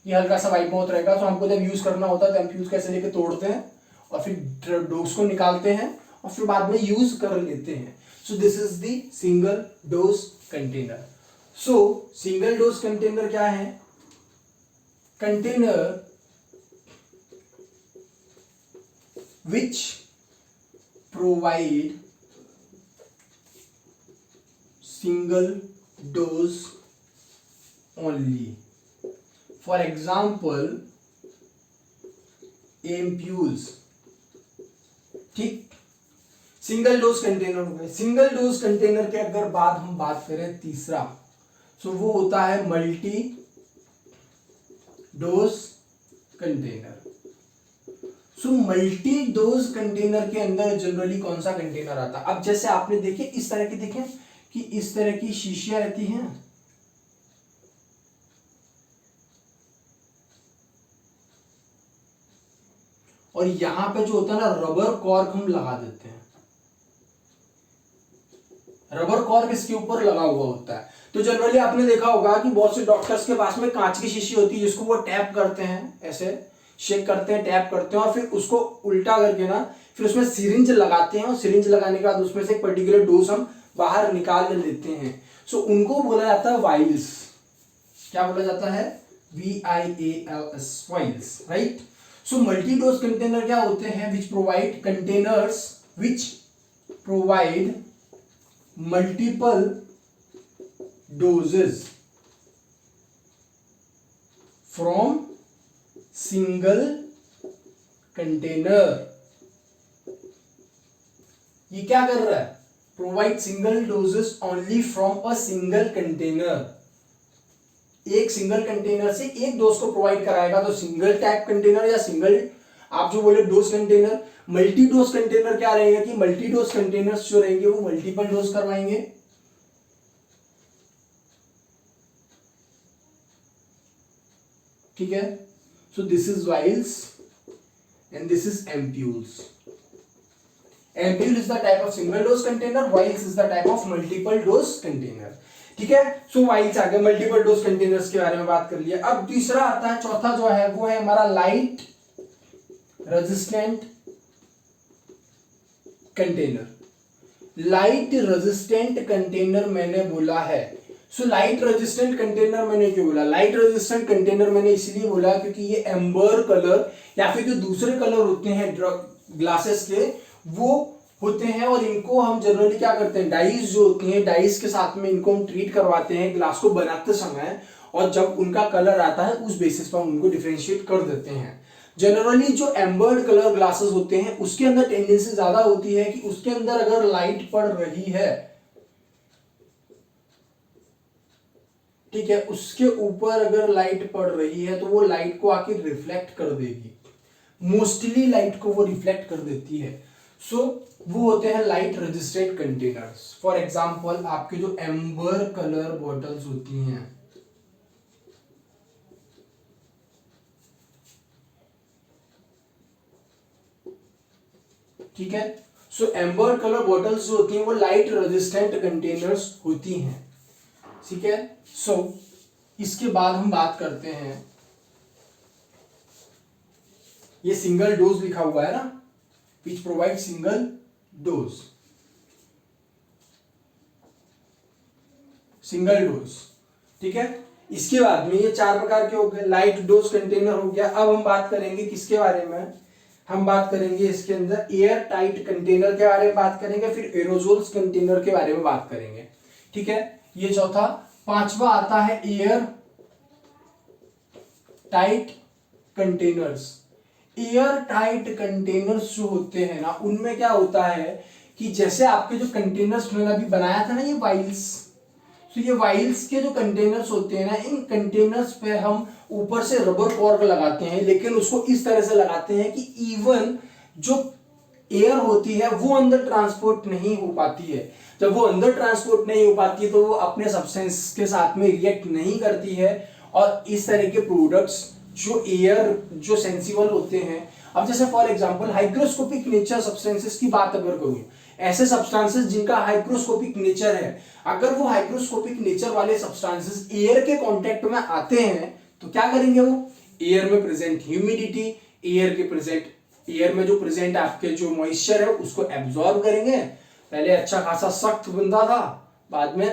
ये हल्का सा वाइट माउथ रहेगा, तो हमको जब यूज करना होता है तो एम्प्यूल्स कैसे लेके तोड़ते हैं और फिर डोज को निकालते हैं और फिर बाद में यूज कर लेते हैं। सो this is the single dose container. So single dose container क्या है, container which provide single dose only. For example, ampules. ठीक, सिंगल डोज कंटेनर हो गए। सिंगल डोज कंटेनर के अगर बात हम बात करें तीसरा, सो वो होता है मल्टी डोज कंटेनर। सो मल्टी डोज कंटेनर के अंदर जनरली कौन सा कंटेनर आता है? अब जैसे आपने देखे इस तरह की, देखें कि इस तरह की शीशियां रहती हैं, और यहां पे जो होता है ना, रबर कॉर्क हम लगा देते हैं। रबर कॉर्क इसके ऊपर लगा हुआ होता है। तो जनरली आपने देखा होगा कि बहुत से डॉक्टर्स के पास में कांच की शीशी होती है जिसको वो टैप करते हैं, ऐसे शेक करते हैं, टैप करते हैं, और फिर उसको उल्टा करके ना फिर उसमें सिरिंज लगाते हैं, और सिरिंज लगाने के बाद उसमें से एक पर्टिकुलर डोज हम बाहर निकाल लेते हैं। सो उनको बोला जाता है वाइल्स। क्या बोला जाता है? VIALS, vials, right. So multi dose container क्या होते हैं? Which provide containers which provide multiple doses from single container. ये क्या कर रहा है? Provide single doses only from a single container. एक सिंगल कंटेनर से एक डोज को प्रोवाइड कराएगा। तो सिंगल टाइप कंटेनर या सिंगल, आप जो बोले dose container. Multi dose container क्या रहेगा कि मल्टी डोज कंटेनर्स जो रहेंगे वो मल्टीपल डोज करवाएंगे। ठीक है। So this is vials and this is ampoules. Ampoule is the type of single dose container, vials is the type of multiple dose container. ठीक है। सो वाइल्स आ गए, मल्टीपल डोज कंटेनर्स के बारे में बात कर लिया। अब तीसरा आता है, चौथा जो है वो है हमारा light resistant container. Light resistant container मैंने बोला है। सो लाइट रेजिस्टेंट कंटेनर मैंने क्यों बोला? लाइट रेजिस्टेंट कंटेनर मैंने इसलिए बोला क्योंकि ये एम्बर कलर या फिर जो दूसरे कलर होते हैं ग्लासेस के, वो होते हैं, और इनको हम जनरली क्या करते हैं, डाइस जो होती हैं, डाइस के साथ में इनको हम ट्रीट करवाते हैं ग्लास को बनाते समय, और जब उनका कलर आता है उस बेसिस पर हम उनको डिफरेंशिएट कर देते हैं। जनरली जो एम्बर्ड कलर ग्लासेस होते हैं उसके अंदर टेंडेंसी ज्यादा होती है कि उसके अंदर अगर लाइट पड़ रही है, ठीक है, उसके ऊपर अगर लाइट पड़ रही है तो वो लाइट को आके रिफ्लेक्ट कर देगी। मोस्टली लाइट को वो रिफ्लेक्ट कर देती है। सो वो होते हैं light resistant containers. For example आपके जो एम्बर कलर बॉटल्स होती हैं, ठीक है। सो एम्बर कलर बॉटल्स जो होती हैं वो लाइट रेजिस्टेंट कंटेनर्स होती हैं। ठीक है। सो इसके बाद हम बात करते हैं, ये सिंगल डोज लिखा हुआ है ना, which provide single dose, single dose. ठीक है। इसके बाद में ये चार प्रकार के हो गए, लाइट डोज कंटेनर हो गया। अब हम बात करेंगे किसके बारे में? हम बात करेंगे इसके अंदर एयर टाइट कंटेनर के बारे में बात करेंगे, फिर एरोजोल्स कंटेनर के बारे में बात करेंगे। ठीक है। ये चौथा। पांचवा आता है air tight containers. Air tight containers जो होते हैं ना, उनमें क्या होता है कि जैसे आपके जो कंटेनर्स मैंने अभी बनाया था ना, ये वाइल्स, तो ये वाइल्स के जो कंटेनर्स होते हैं ना, इन कंटेनर्स पे हम ऊपर से रबर कॉर्क लगाते हैं, लेकिन उसको इस तरह से लगाते हैं कि इवन जो एयर होती है वो अंदर ट्रांसपोर्ट नहीं हो पाती है। जब वो अंदर ट्रांसपोर्ट नहीं हो पाती है तो वो अपने सब्सटेंस के साथ में रिएक्ट नहीं करती है, और इस तरह के प्रोडक्ट्स जो एयर जो सेंसिबल होते हैं, अब जैसे for example hygroscopic nature substances की बात अगर करूं, ऐसे सब्सटेंसेस जिनका हाइग्रोस्कोपिक नेचर है, अगर वो हाइग्रोस्कोपिक नेचर वाले सब्सटेंसेस एयर के कांटेक्ट में आते हैं तो क्या करेंगे? वो एयर में प्रेजेंट ह्यूमिडिटी, एयर में जो प्रेजेंट आपके जो मॉइस्चर है उसको एब्जॉर्ब करेंगे। पहले अच्छा खासा सख्त बंदा था, बाद में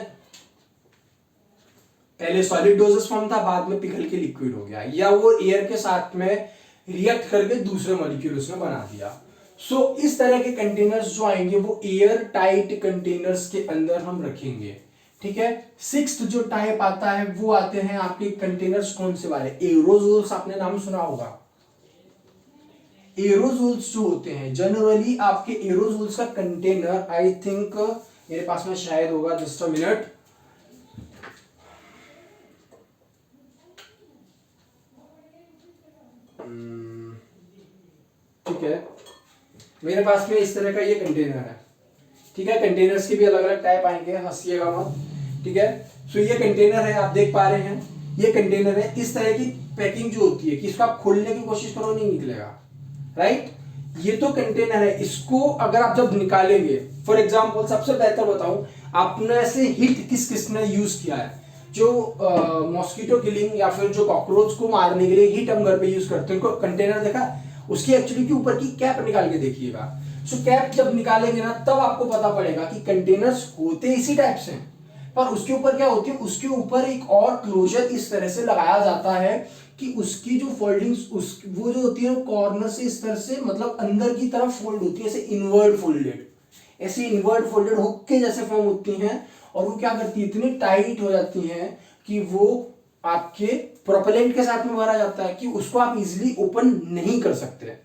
पहले सॉलिड डोजेस फॉर्म था, बाद में पिघल के लिक्विड हो गया, या वो एयर के साथ में रिएक्ट करके दूसरे मॉलिक्यूल उसने बना दिया। सो इस तरह के कंटेनर्स जो आएंगे वो एयर टाइट कंटेनर्स के अंदर हम रखेंगे। ठीक है। सिक्स्थ जो टाइप आता है वो आते हैं आपके कंटेनर्स कौन से वाले, एरोजोल्स, आपने नाम सुना होगा। एरोजोल्स जो होते हैं जनरली आपके एरोजोल्स का कंटेनर, आई थिंक मेरे पास में शायद होगा, जस्ट अ मिनट, ठीक है, मेरे पास में इस तरह का ये कंटेनर है। ठीक है, कंटेनर्स के भी अलग अलग टाइप आएंगे, हंसिएगा मत। ठीक है, सो ये कंटेनर है, आप देख पा रहे हैं ये कंटेनर है। इस तरह की पैकिंग जो होती है कि इसको आप खोलने की कोशिश करो नहीं निकलेगा, राइट। ये तो कंटेनर है, इसको अगर आप जब निकालेंगे, फॉर एग्जाम्पल सबसे बेहतर बताऊं, आपने ऐसे हिट किस किस ने यूज किया है, जो मॉस्किटो किलिंग या फिर जो कॉकरोच को मारने के लिए हीट हम घर पे यूज करते हैं, उनको कंटेनर देखा, उसकी एक्चुअली के ऊपर की कैप निकाल के देखिएगा। सो कैप जब निकालेंगे ना तब आपको पता पड़ेगा कि कंटेनर्स होते इसी टाइप से, पर उसके ऊपर क्या होती है, उसके ऊपर एक और क्लोजर इस तरह से लगाया जाता है कि उसकी जो फोल्डिंग्स, उस वो जो होती है कॉर्नर से इस तरह से, मतलब अंदर की तरफ फोल्ड होती है, ऐसे इनवर्ड फोल्डेड, ऐसे इनवर्ड फोल्डेड हुक के जैसे फॉर्म होती हैं, और वो क्या करती है, इतनी टाइट हो जाती हैं कि वो आपके प्रोपेलेंट के साथ में भरा जाता है कि उसको आप इजीली ओपन नहीं कर सकते।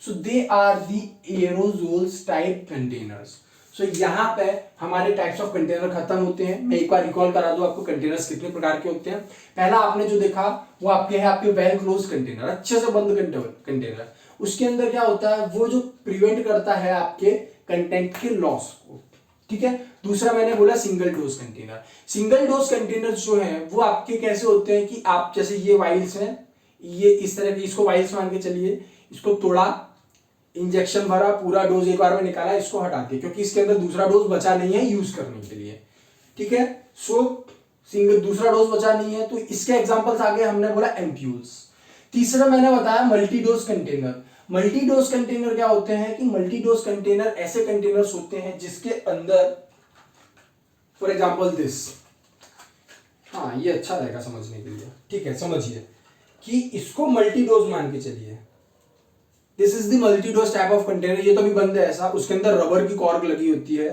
So they are the aerosols type containers. So यहां पे हमारे टाइप्स ऑफ कंटेनर खत्म होते हैं। मैं एक बार रिकॉल करा दूं आपको, कंटेनर्स कितने प्रकार के होते हैं। पहला आपने जो देखा वो आपके है आपके वेल क्लोज कंटेनर, अच्छे से बंद कंटेनर। उसके अंदर क्या होता है, वो जो प्रिवेंट करता है आपके कंटेंट के लॉस को। ठीक है, दूसरा मैंने बोला single dose container. Single dose container जो है वो आपके कैसे होते हैं कि आप जैसे ये वाइल्स हैं, ये इस तरह की, इसको वाइल्स मान के चलिए, इसको तोड़ा, इंजेक्शन भरा, पूरा डोज एक बार में निकाला, इसको हटा दिया क्योंकि इसके अंदर दूसरा डोज बचा नहीं है यूज करने के लिए। ठीक है, सो सिंगल दूसरा डोज बचा नहीं है, तो इसके एग्जांपल्स आगे हमने बोला एम्प्यूल्स। तीसरा मैंने बताया multi dose container. Multi dose container क्या होते हैं कि मल्टी डोज कंटेनर ऐसे कंटेनर्स होते हैं जिसके अंदर, फॉर एग्जांपल दिस, हाँ ये अच्छा रहेगा समझने के लिए। ठीक है, समझिए कि इसको मल्टी डोज मान के चलिए, this is the multi dose type of container. ये तो अभी बंद है ऐसा, उसके अंदर रबर की कॉर्क लगी होती है,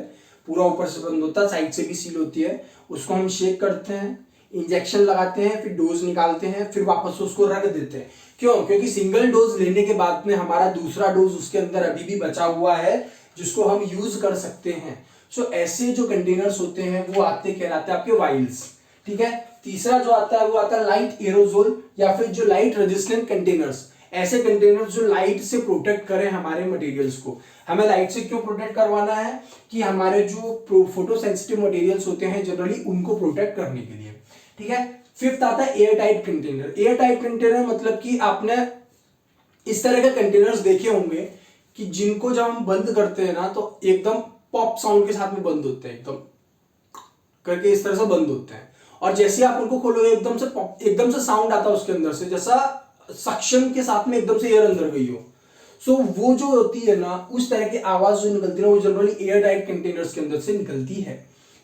पूरा ऊपर से बंद होता है, साइड से भी सील होती है। उसको हम शेक करते हैं, इंजेक्शन लगाते हैं, फिर डोज निकालते हैं, फिर वापस उसको रख देते हैं। क्यों? क्योंकि सिंगल डोज लेने के बाद में हमारा दूसरा डोज उसके अंदर अभी भी बचा हुआ है जिसको हम यूज कर सकते हैं। सो ऐसे जो कंटेनर्स होते हैं वो आते कहलाते हैं आपके वाइल्स। ठीक है, तीसरा जो आता है वो आता है लाइट एरोजोल या फिर जो लाइट रेजिस्टेंट कंटेनर्स। ऐसे कंटेनर्स जो लाइट से प्रोटेक्ट करें हमारे मटेरियल्स को। हमें लाइट से क्यों प्रोटेक्ट करवाना है कि हमारे जो फोटो सेंसिटिव मटेरियल्स होते हैं जनरली उनको प्रोटेक्ट करने के लिए। ठीक है, फिफ्थ आता है air tight container. Air tight container मतलब कि आपने इस तरह के कंटेनर्स देखे होंगे कि जिनको जब हम बंद करते हैं ना तो एकदम पॉप साउंड के साथ में बंद होते हैं, एकदम करके इस तरह से बंद होते हैं, और जैसे आप उनको खोलोगे एकदम से साउंड आता है उसके अंदर से, जैसा सक्शन के साथ में एकदम से एयर अंदर गई हो। सो वो जो होती है ना, उस तरह की आवाज जो निकलती है ना, वो जनरली एयर टाइट कंटेनर्स के अंदर से निकलती है।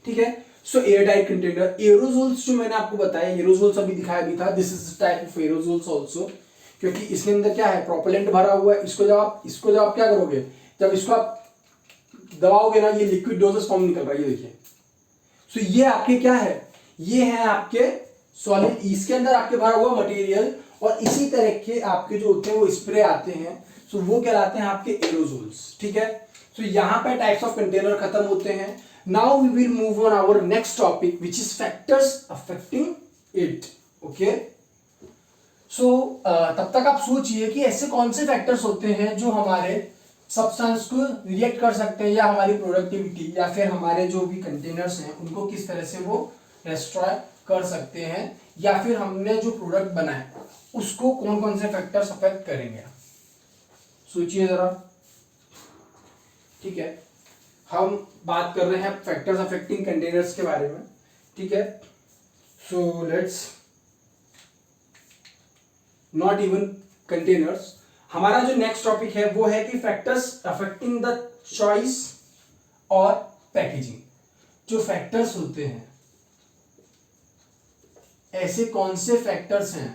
ठीक है, सो एयर टाइट कंटेनर। एरोजोल्स जो मैंने आपको बताया, एरोजोल्स अभी दिखाया भी था, this is type of aerosols also, क्योंकि इसके अंदर क्या है, प्रोपेलेंट भरा हुआ है। इसको जब आप क्या करोगे, जब इसको आप दबाओगे ना, ये लिक्विड डोजेस फॉर्म निकल रहा है, ये देखिए। सो ये आपके क्या है, ये है आपके सॉलिड, इसके अंदर आपके भरा हुआ मटेरियल, और इसी तरह के आपके जो होते हैं वो स्प्रे आते हैं, सो वो कहलाते हैं आपके एरोजोल्स। ठीक है, सो यहां पे टाइप्स ऑफ कंटेनर खत्म होते हैं। Now we will move on our next topic which is factors affecting it. Okay, so तब तक आप सोचिए कि ऐसे कौन से फैक्टर्स होते हैं जो हमारे सब्सटेंस को रिएक्ट कर सकते हैं, या हमारी प्रोडक्टिविटी या फिर हमारे जो भी कंटेनर्स हैं उनको किस तरह से वो डिस्ट्रॉय कर सकते हैं, या फिर हमने जो प्रोडक्ट बनाया उसको कौन कौन से फैक्टर्स अफेक्ट करेंगे। सोचिए जरा। ठीक है, हम बात कर रहे हैं फैक्टर्स अफेक्टिंग कंटेनर्स के बारे में। ठीक है, so let's not even containers, हमारा जो नेक्स्ट टॉपिक है वो है कि फैक्टर्स अफेक्टिंग द चॉइस और पैकेजिंग। जो फैक्टर्स होते हैं, ऐसे कौन से फैक्टर्स हैं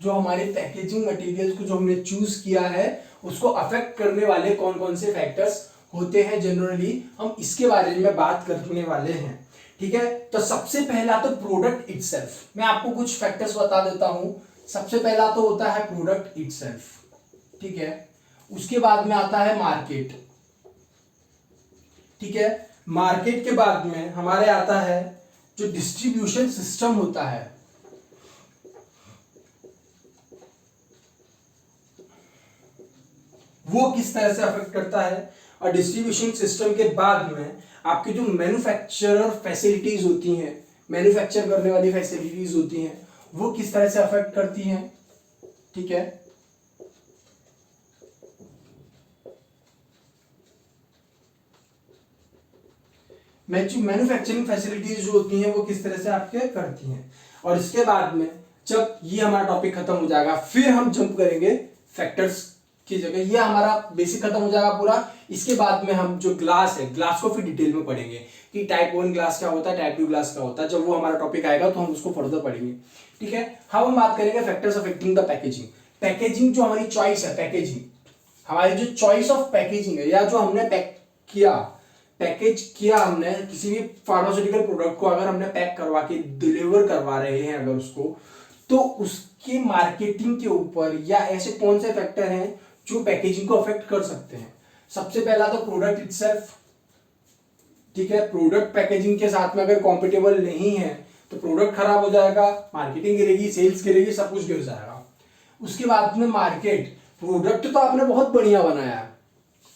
जो हमारे पैकेजिंग मटेरियल्स को जो हमने चूज किया है उसको अफेक्ट करने वाले कौन कौन से फैक्टर्स होते हैं जनरली, हम इसके बारे में बात करने वाले हैं। ठीक है, तो सबसे पहला तो प्रोडक्ट इटसेल्फ। मैं आपको कुछ फैक्टर्स बता देता हूं। सबसे पहला तो होता है प्रोडक्ट इटसेल्फ। ठीक है, उसके बाद में आता है मार्केट। ठीक है, मार्केट के बाद में हमारे आता है जो डिस्ट्रीब्यूशन सिस्टम होता है। वो किस तरह से अफेक्ट करता है, और डिस्ट्रीब्यूशन सिस्टम के बाद में आपकी जो मैन्युफैक्चरर फैसिलिटीज होती हैं, मैन्युफैक्चर करने वाली फैसिलिटीज होती हैं, वो किस तरह से अफेक्ट करती हैं। ठीक है, मैन्युफैक्चरिंग फैसिलिटीज जो होती हैं वो किस तरह से आपके करती हैं। और इसके बाद में जब ये हमारा टॉपिक खत्म हो जाएगा फिर हम जंप करेंगे फैक्टर्स की जगह। ये हमारा बेसिक खत्म हो जाएगा पूरा। इसके बाद में हम जो ग्लास है, ग्लास को फिर डिटेल में पढ़ेंगे कि टाइप 1 ग्लास क्या होता है, टाइप 2 ग्लास क्या होता है। जब वो हमारा टॉपिक आएगा तो हम उसको फर्दर पढ़ेंगे। ठीक है, हम बात करेंगे factors affecting the packaging. Packaging जो हमारी चॉइस है, पैकेजिंग हमारी जो चॉइस ऑफ पैकेजिंग है, या जो हमने पैकेज किया हमने किसी भी फार्मास्यूटिकल प्रोडक्ट को अगर हमने पैक करवा के डिलीवर करवा रहे हैं अगर उसको, तो उसकी मार्केटिंग के ऊपर या ऐसे कौन से फैक्टर हैं जो पैकेजिंग को अफेक्ट कर सकते हैं। सबसे पहला तो प्रोडक्ट इटसेल्फ। ठीक है, प्रोडक्ट पैकेजिंग के साथ में अगर कॉम्पिटेबल नहीं है तो प्रोडक्ट खराब हो जाएगा, मार्केटिंग गिरेगी, सेल्स गिरेगी, सब कुछ गिर जाएगा। उसके बाद में मार्केट, प्रोडक्ट तो आपने बहुत बढ़िया बनाया है,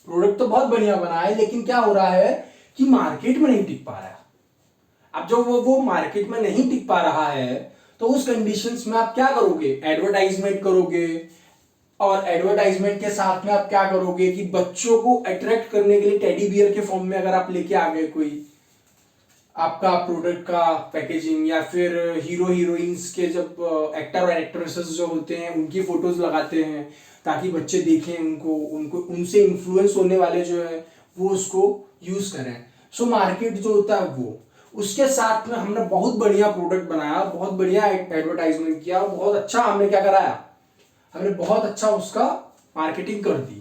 प्रोडक्ट तो बहुत बढ़िया बना है, लेकिन क्या हो रहा है कि मार्केट में नहीं टिक पा रहा है। अब जो वो मार्केट में नहीं टिक पा रहा है तो उस कंडीशंस में आप क्या करोगे, एडवर्टाइजमेंट करोगे। और एडवर्टाइजमेंट के साथ में आप क्या करोगे कि बच्चों को अट्रैक्ट करने के लिए टेडी बियर के फॉर्म में अगर आप लेके आ गए कोई आपका प्रोडक्ट का पैकेजिंग, या फिर हीरो हीरोइंस के जब एक्टर और एक्ट्रेसेस जो होते हैं उनकी फोटोज लगाते हैं ताकि बच्चे देखें उनको उनको उनसे इन्फ्लुएंस होने वाले जो है वो उसको यूज करें। सो मार्केट जो होता है वो, उसके साथ में हमने बहुत बढ़िया प्रोडक्ट बनाया, बहुत बढ़िया एडवर्टाइजमेंट किया, बहुत अच्छा हमने क्या कराया, हमने बहुत अच्छा उसका मार्केटिंग कर दी।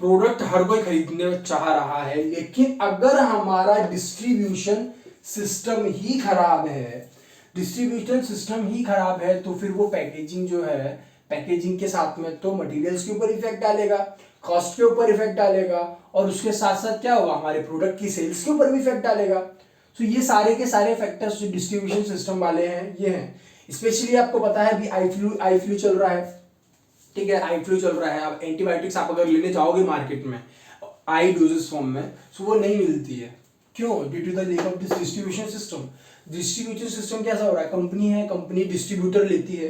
प्रोडक्ट हर कोई खरीदने चाह रहा है, लेकिन अगर हमारा डिस्ट्रीब्यूशन सिस्टम ही खराब है, डिस्ट्रीब्यूशन सिस्टम ही खराब है, तो फिर वो पैकेजिंग जो है, पैकेजिंग के साथ में तो मटेरियल्स के ऊपर इफेक्ट डालेगा, कॉस्ट के ऊपर इफेक्ट डालेगा, और उसके साथ साथ क्या होगा, हमारे प्रोडक्ट की सेल्स के ऊपर भी इफेक्ट डालेगा। तो ये सारे के सारे फैक्टर्स जो डिस्ट्रीब्यूशन सिस्टम वाले हैं ये हैं। स्पेशली आपको पता है अभी आई फ्लू चल रहा है। ठीक है, आई फ्लू चल रहा है। अब एंटीबायोटिक्स आप अगर लेने जाओगे मार्केट में आई डोजेस फॉर्म में, तो वो नहीं मिलती है। क्यों? Due to the lack of this distribution system. Distribution system कैसा हो रहा है, कंपनी है, कंपनी डिस्ट्रीब्यूटर लेती है,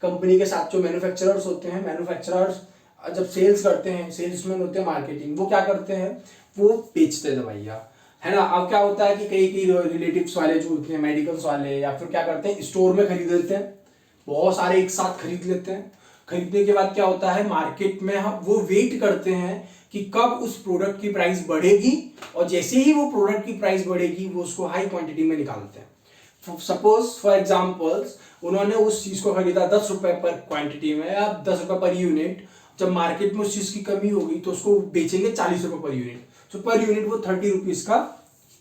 कंपनी के साथ जो मैन्युफैक्चरर्स होते हैं, मैन्युफैक्चरर्स जब सेल्स करते हैं, सेल्समैन होते हैं मार्केटिंग, वो क्या करते हैं, वो बेचते हैं दवाइयाँ, है ना। अब क्या होता है कि कई रिलेटिव्स वाले जो होते हैं, मेडिकल्स वाले, या फिर क्या करते हैं, स्टोर में खरीद लेते हैं, बहुत सारे एक साथ खरीद लेते हैं। खरीदने के बाद क्या होता है, मार्केट में हम वो वेट करते हैं कि कब उस प्रोडक्ट की प्राइस बढ़ेगी, और जैसे ही वो प्रोडक्ट की प्राइस बढ़ेगी वो उसको हाई क्वांटिटी में निकालते हैं। सपोज फॉर एग्जांपल्स उन्होंने उस चीज को खरीदा 10 रुपए पर क्वांटिटी में, या 10 रुपए पर यूनिट। जब मार्केट में उस चीज की कमी होगी तो उसको बेचेंगे 40 रुपए पर यूनिट। तो पर यूनिट वो 30 रुपीज का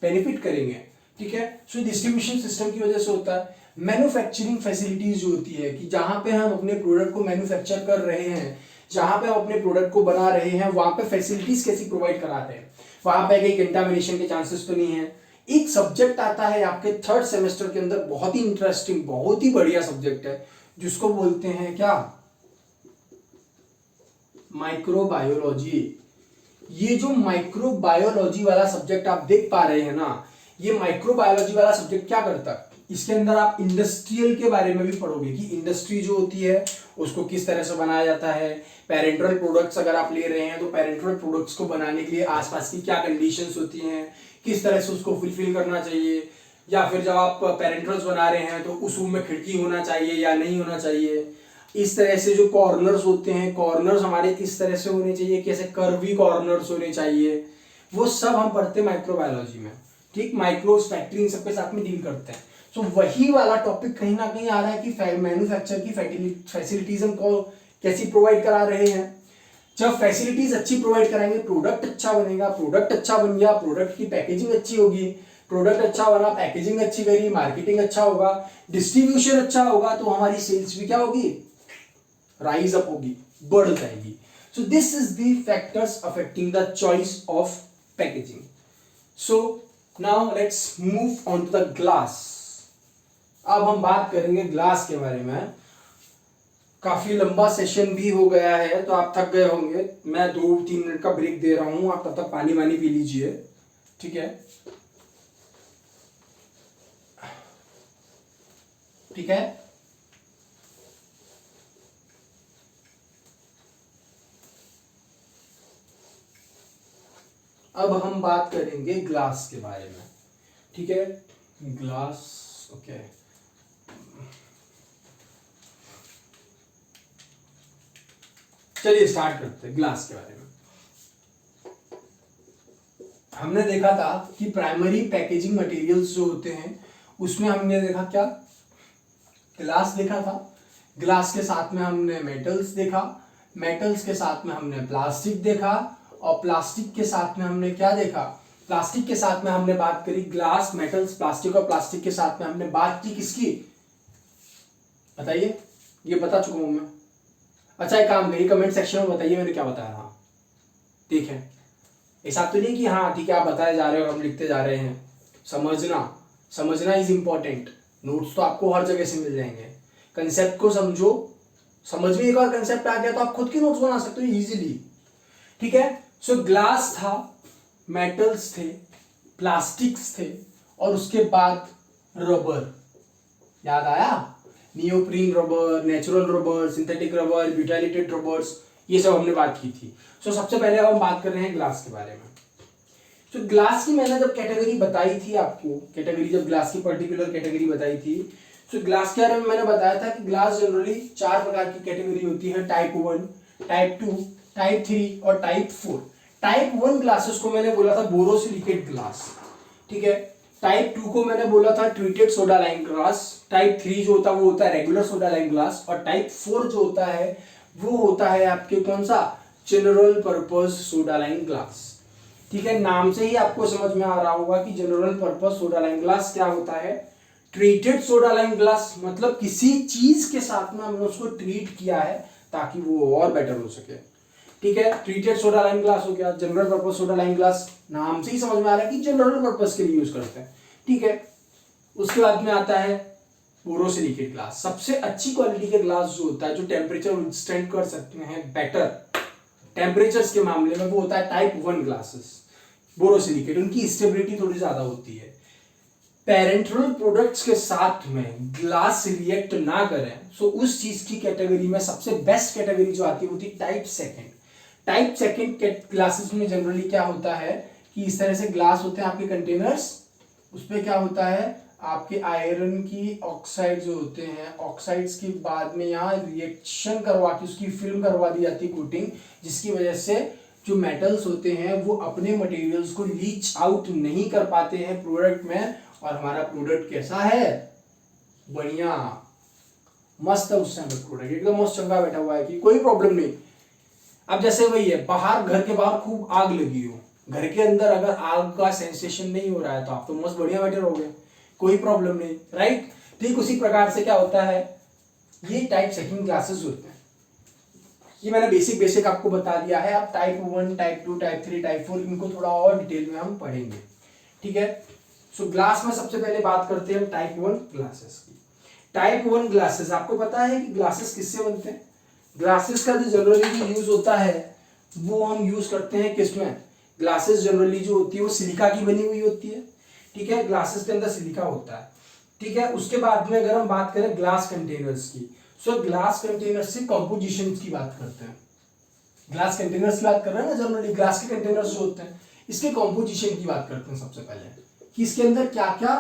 बेनिफिट करेंगे। ठीक है, सो डिस्ट्रीब्यूशन सिस्टम की वजह से होता है। मैन्युफैक्चरिंग फैसिलिटीज जो होती है कि जहां पे हम अपने प्रोडक्ट को मैन्युफैक्चर कर रहे हैं, जहां पे हम अपने प्रोडक्ट को बना रहे हैं, वहां पे फैसिलिटीज कैसी प्रोवाइड करा रहे हैं, वहां पे कहीं कंटामिनेशन के चांसेस तो नहीं है। एक सब्जेक्ट आता है आपके 3rd सेमेस्टर के अंदर, बहुत ही इंटरेस्टिंग, बहुत ही बढ़िया सब्जेक्ट है, जिसको बोलते हैं क्या, माइक्रोबायोलॉजी। ये जो माइक्रोबायोलॉजी वाला सब्जेक्ट आप देख पा रहे हैं ना, ये माइक्रोबायोलॉजी वाला सब्जेक्ट क्या करता है, इसके अंदर आप इंडस्ट्रियल के बारे में भी पढ़ोगे कि इंडस्ट्री जो होती है उसको किस तरह से बनाया जाता है। पेरेंटल प्रोडक्ट्स अगर आप ले रहे हैं तो पेरेंटल प्रोडक्ट्स को बनाने के लिए आसपास की क्या कंडीशंस होती हैं, किस तरह से उसको फुलफिल करना चाहिए। या फिर जब आप पेरेंटल्स बना रहे हैं तो उस रूम में खिड़की होना चाहिए या नहीं होना चाहिए। इस तरह से जो कॉर्नर्स होते हैं, कॉर्नर्स हमारे किस तरह से होने चाहिए, कैसे कर्वी कॉर्नर्स होने चाहिए, वो सब हम पढ़ते हैं माइक्रोबायोलॉजी में। ठीक, माइक्रोस फैक्टरी इन सबके साथ में डील करते हैं। सो वही वाला टॉपिक कहीं ना कहीं आ रहा है कि मैन्युफैक्चर की फैसिलिटीज हम कैसी प्रोवाइड करा रहे हैं। जब फैसिलिटीज अच्छी प्रोवाइड कराएंगे प्रोडक्ट अच्छा बनेगा, प्रोडक्ट अच्छा बन गया, प्रोडक्ट की पैकेजिंग अच्छी होगी, प्रोडक्ट अच्छा बना, पैकेजिंग अच्छी करी, मार्केटिंग अच्छा होगा, डिस्ट्रीब्यूशन अच्छा होगा, तो हमारी सेल्स भी क्या होगी, राइज अप होगी, बढ़ जाएगी। So this is the factors affecting the choice of packaging. So now let's move on to the glass. अब हम बात करेंगे ग्लास के बारे में। काफी लंबा सेशन भी हो गया है तो आप थक गए होंगे, मैं 2-3 मिनट का ब्रेक दे रहा हूं, आप तब तक पानी वानी पी लीजिए, ठीक है? ठीक है, अब हम बात करेंगे ग्लास के बारे में, ठीक है? Glass, okay. चलिए स्टार्ट करते हैं ग्लास के बारे में। हमने देखा था कि प्राइमरी पैकेजिंग मटेरियल्स जो होते हैं उसमें हमने देखा क्या, ग्लास देखा था, ग्लास के साथ में हमने मेटल्स देखा, मेटल्स के साथ में हमने प्लास्टिक देखा, और प्लास्टिक के साथ में हमने क्या देखा, प्लास्टिक के साथ में हमने बात करी ग्लास, मेटल्स, प्लास्टिक, और प्लास्टिक के साथ में हमने बात की किसकी, बताइए? ये बता चुका हूं मैं। अच्छा एक काम करिए, कमेंट सेक्शन में बताइए मैंने क्या बताया था, ठीक है? ऐसा तो नहीं कि हाँ ठीक है आप बताए जा रहे हो हम लिखते जा रहे हैं। समझना इज इंपॉर्टेंट। नोट्स तो आपको हर जगह से मिल जाएंगे, कंसेप्ट को समझो, समझ में एक बार कंसेप्ट आ गया तो आप खुद के नोट्स बना सकते हो इजीली, ठीक है? सो ग्लास था, मेटल्स थे, प्लास्टिक्स थे, और उसके बाद रबर, याद आया? Neoprene rubber, natural rubber, synthetic rubber, butylated rubbers, ये सब हमने बात की थी। सो सबसे पहले अब हम बात कर रहे हैं ग्लास के बारे में। तो ग्लास की मैंने जब कैटेगरी बताई थी आपको, कैटेगरी जब ग्लास की पर्टिकुलर कैटेगरी बताई थी, तो ग्लास के बारे में मैंने बताया था कि ग्लास जनरली 4 प्रकार की कैटेगरी होती है, टाइप 1, टाइप 2, टाइप 3 और टाइप 4। टाइप 1 ग्लासेस को मैंने बोला था बोरोसिलिकेट ग्लास, ठीक है? टाइप 2 को मैंने बोला था treated soda lime glass, type 3 जो होता है वो होता है रेगुलर सोडा लाइम ग्लास, और टाइप 4 जो होता है वो होता है आपके कौन सा, general purpose soda lime glass, ठीक है? नाम से ही आपको समझ में आ रहा होगा कि general purpose soda lime glass क्या होता है। ट्रीटेड सोडा लाइम ग्लास मतलब किसी चीज के साथ में हमने उसको ट्रीट किया है ताकि वो और बेटर हो सके, ठीक है? ट्रीटेड सोडा लाइम ग्लास हो गया। General purpose soda lime glass नाम से ही समझ में आ रहा है कि जनरल पर्पस के लिए यूज करते हैं, ठीक है? उसके बाद में आता है बोरोसिलिकेट ग्लास। सबसे अच्छी क्वालिटी के ग्लास जो होता है, जो टेम्परेचर विथस्टैंड कर सकते हैं बेटर टेम्परेचर्स के मामले में, वो होता है टाइप 1 ग्लासेस, बोरोसिलिकेट। उनकी स्टेबिलिटी थोड़ी ज्यादा होती है। पेरेंट्रल प्रोडक्ट्स के साथ में ग्लास रिएक्ट ना करें, सो उस चीज की कैटेगरी में सबसे बेस्ट कैटेगरी जो आती है होती है टाइप 2। टाइप 2 ग्लासेस में जनरली क्या होता है कि इस तरह से ग्लास होते हैं आपके कंटेनर्स, उसपे क्या होता है आपके आयरन की ऑक्साइड जो होते हैं, ऑक्साइड्स के बाद में यहाँ रिएक्शन करवा के उसकी फिल्म करवा दी जाती है कोटिंग, जिसकी वजह से जो मेटल्स होते हैं वो अपने मटेरियल्स को लीच आउट नहीं कर पाते हैं प्रोडक्ट में, और हमारा प्रोडक्ट कैसा है, बढ़िया मस्त है। उस समय प्रोडक्ट एकदम मस्त चंगा बैठा हुआ है कि कोई प्रॉब्लम नहीं। अब जैसे वही है, बाहर घर के बाहर खूब आग लगी हो, घर के अंदर अगर आग का सेंसेशन नहीं हो रहा है तो आप तो मस्त बढ़िया बैठे रहोगे, कोई प्रॉब्लम नहीं, राइट? ठीक उसी प्रकार से क्या होता है, ये टाइप 2 ग्लासेस होते हैं। ये मैंने बेसिक आपको बता दिया है। अब टाइप 1, टाइप 2, टाइप 3, टाइप 4 इनको थोड़ा और डिटेल में हम पढ़ेंगे, ठीक है? सो ग्लास में सबसे पहले बात करते हैं टाइप 1 ग्लासेस की। टाइप 1 ग्लासेस, आपको पता है कि ग्लासेस किससे बनते हैं? ग्लासेस का जो जनरली यूज होता है वो हम यूज करते हैं किसमें? ग्लासेस जनरली जो होती है वो सिलिका की बनी हुई होती है, ठीक है? ग्लासेस के अंदर सिलिका होता है, ठीक है? उसके बाद में अगर हम बात करें ग्लास कंटेनर्स की, सो ग्लास कंटेनर्स की कंपोजिशन की बात करते हैं। ग्लास कंटेनर्स की बात कर रहे हैं ना, जनरली ग्लास के कंटेनर्स जो होते हैं इसके कंपोजिशन की बात करते हैं सबसे पहले, कि इसके अंदर क्या क्या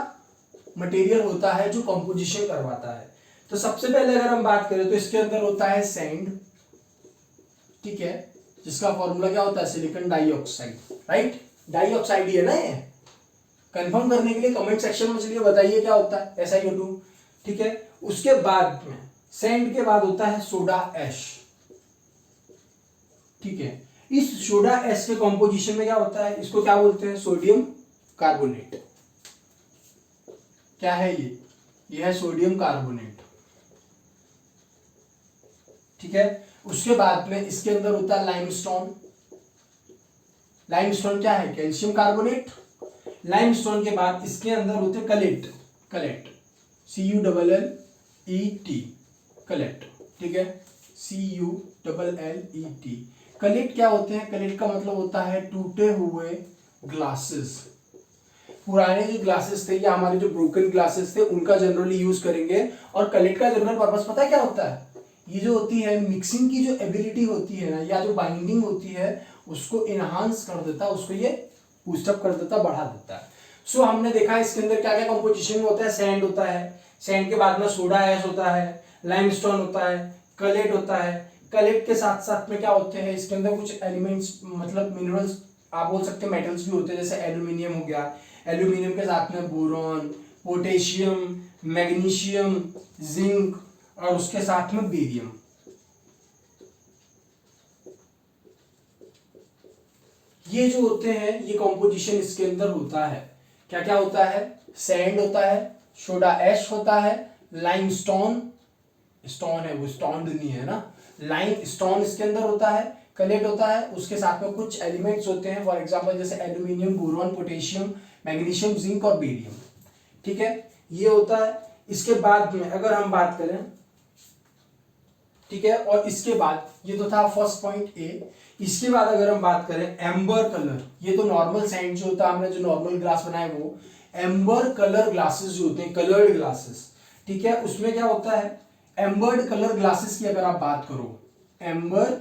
मटेरियल होता है जो कंपोजिशन करवाता है। तो सबसे पहले अगर हम बात करें तो इसके अंदर होता है सैंड, ठीक है? जिसका फॉर्मूला क्या होता है, सिलिकॉन डाइऑक्साइड, राइट? डाइऑक्साइड ही है ना ये, कंफर्म करने के लिए कमेंट सेक्शन में चलिए बताइए क्या होता है SiO2, ठीक है। उसके बाद में सैंड के बाद होता है सोडा ऐश, ठीक है। इस सोडा ऐश के कॉम्पोजिशन में क्या होता है, इसको क्या बोलते हैं, सोडियम कार्बोनेट। क्या है ये है सोडियम कार्बोनेट, ठीक है। उसके बाद में इसके अंदर होता है लाइमस्टोन। लाइमस्टोन क्या है, कैल्शियम कार्बोनेट। लाइमस्टोन के बाद इसके अंदर होते हैं कलेट, CuLLET, कलेट, ठीक है, CuLLET। कलेट क्या होते हैं, कलेट का मतलब होता है टूटे हुए ग्लासेस। पुराने जो ग्लासेस थे या हमारे जो ब्रोकन ग्लासेस थे उनका जनरली यूज करेंगे। और कलेट का जनरल पर्पस पता है क्या होता है, ये जो होती है मिक्सिंग की जो एबिलिटी होती है ना, या जो बाइंडिंग होती है उसको इनहांस कर देता है, उसको ये बूस्टअप कर देता, बढ़ा देता है। सो हमने देखा इसके अंदर क्या क्या कंपोजिशन में होता है, सैंड होता है, सैंड के बाद में सोडा ऐश होता है, लाइमस्टोन होता है, कलेट होता है। कलेट के साथ साथ में क्या होते हैं, इसके अंदर कुछ एलिमेंट्स मतलब मिनरल्स, आप बोल सकते हैं मेटल्स भी होते हैं, जैसे एल्यूमिनियम हो गया। एल्यूमिनियम के साथ में बोरॉन, पोटेशियम, मैग्नीशियम, जिंक और उसके साथ में बेरियम। ये जो होते हैं ये कॉम्पोजिशन इसके अंदर होता है। क्या क्या होता है, सैंड होता है, सोडा ऐश होता है, लाइमस्टोन, स्टोन है वो स्टोन नहीं है ना, लाइम स्टोन इसके अंदर होता है, कलेट होता है, उसके साथ में कुछ एलिमेंट्स होते हैं फॉर एग्जांपल जैसे aluminium, boron, potassium, magnesium, zinc और बेरियम, ठीक है, ये होता है। इसके बाद में अगर हम बात करें, ठीक है, और इसके बाद ये तो था फर्स्ट पॉइंट ए। इसके बाद अगर हम बात करें एम्बर कलर, ये तो नॉर्मल सैंड जो होता है, हमने जो नॉर्मल ग्लास बनाए वो एम्बर कलर ग्लासेस जो होते हैं, कलर्ड ग्लासेस, ठीक है। उसमें क्या होता है, एम्बर्ड कलर ग्लासेस की अगर आप बात करो, एम्बर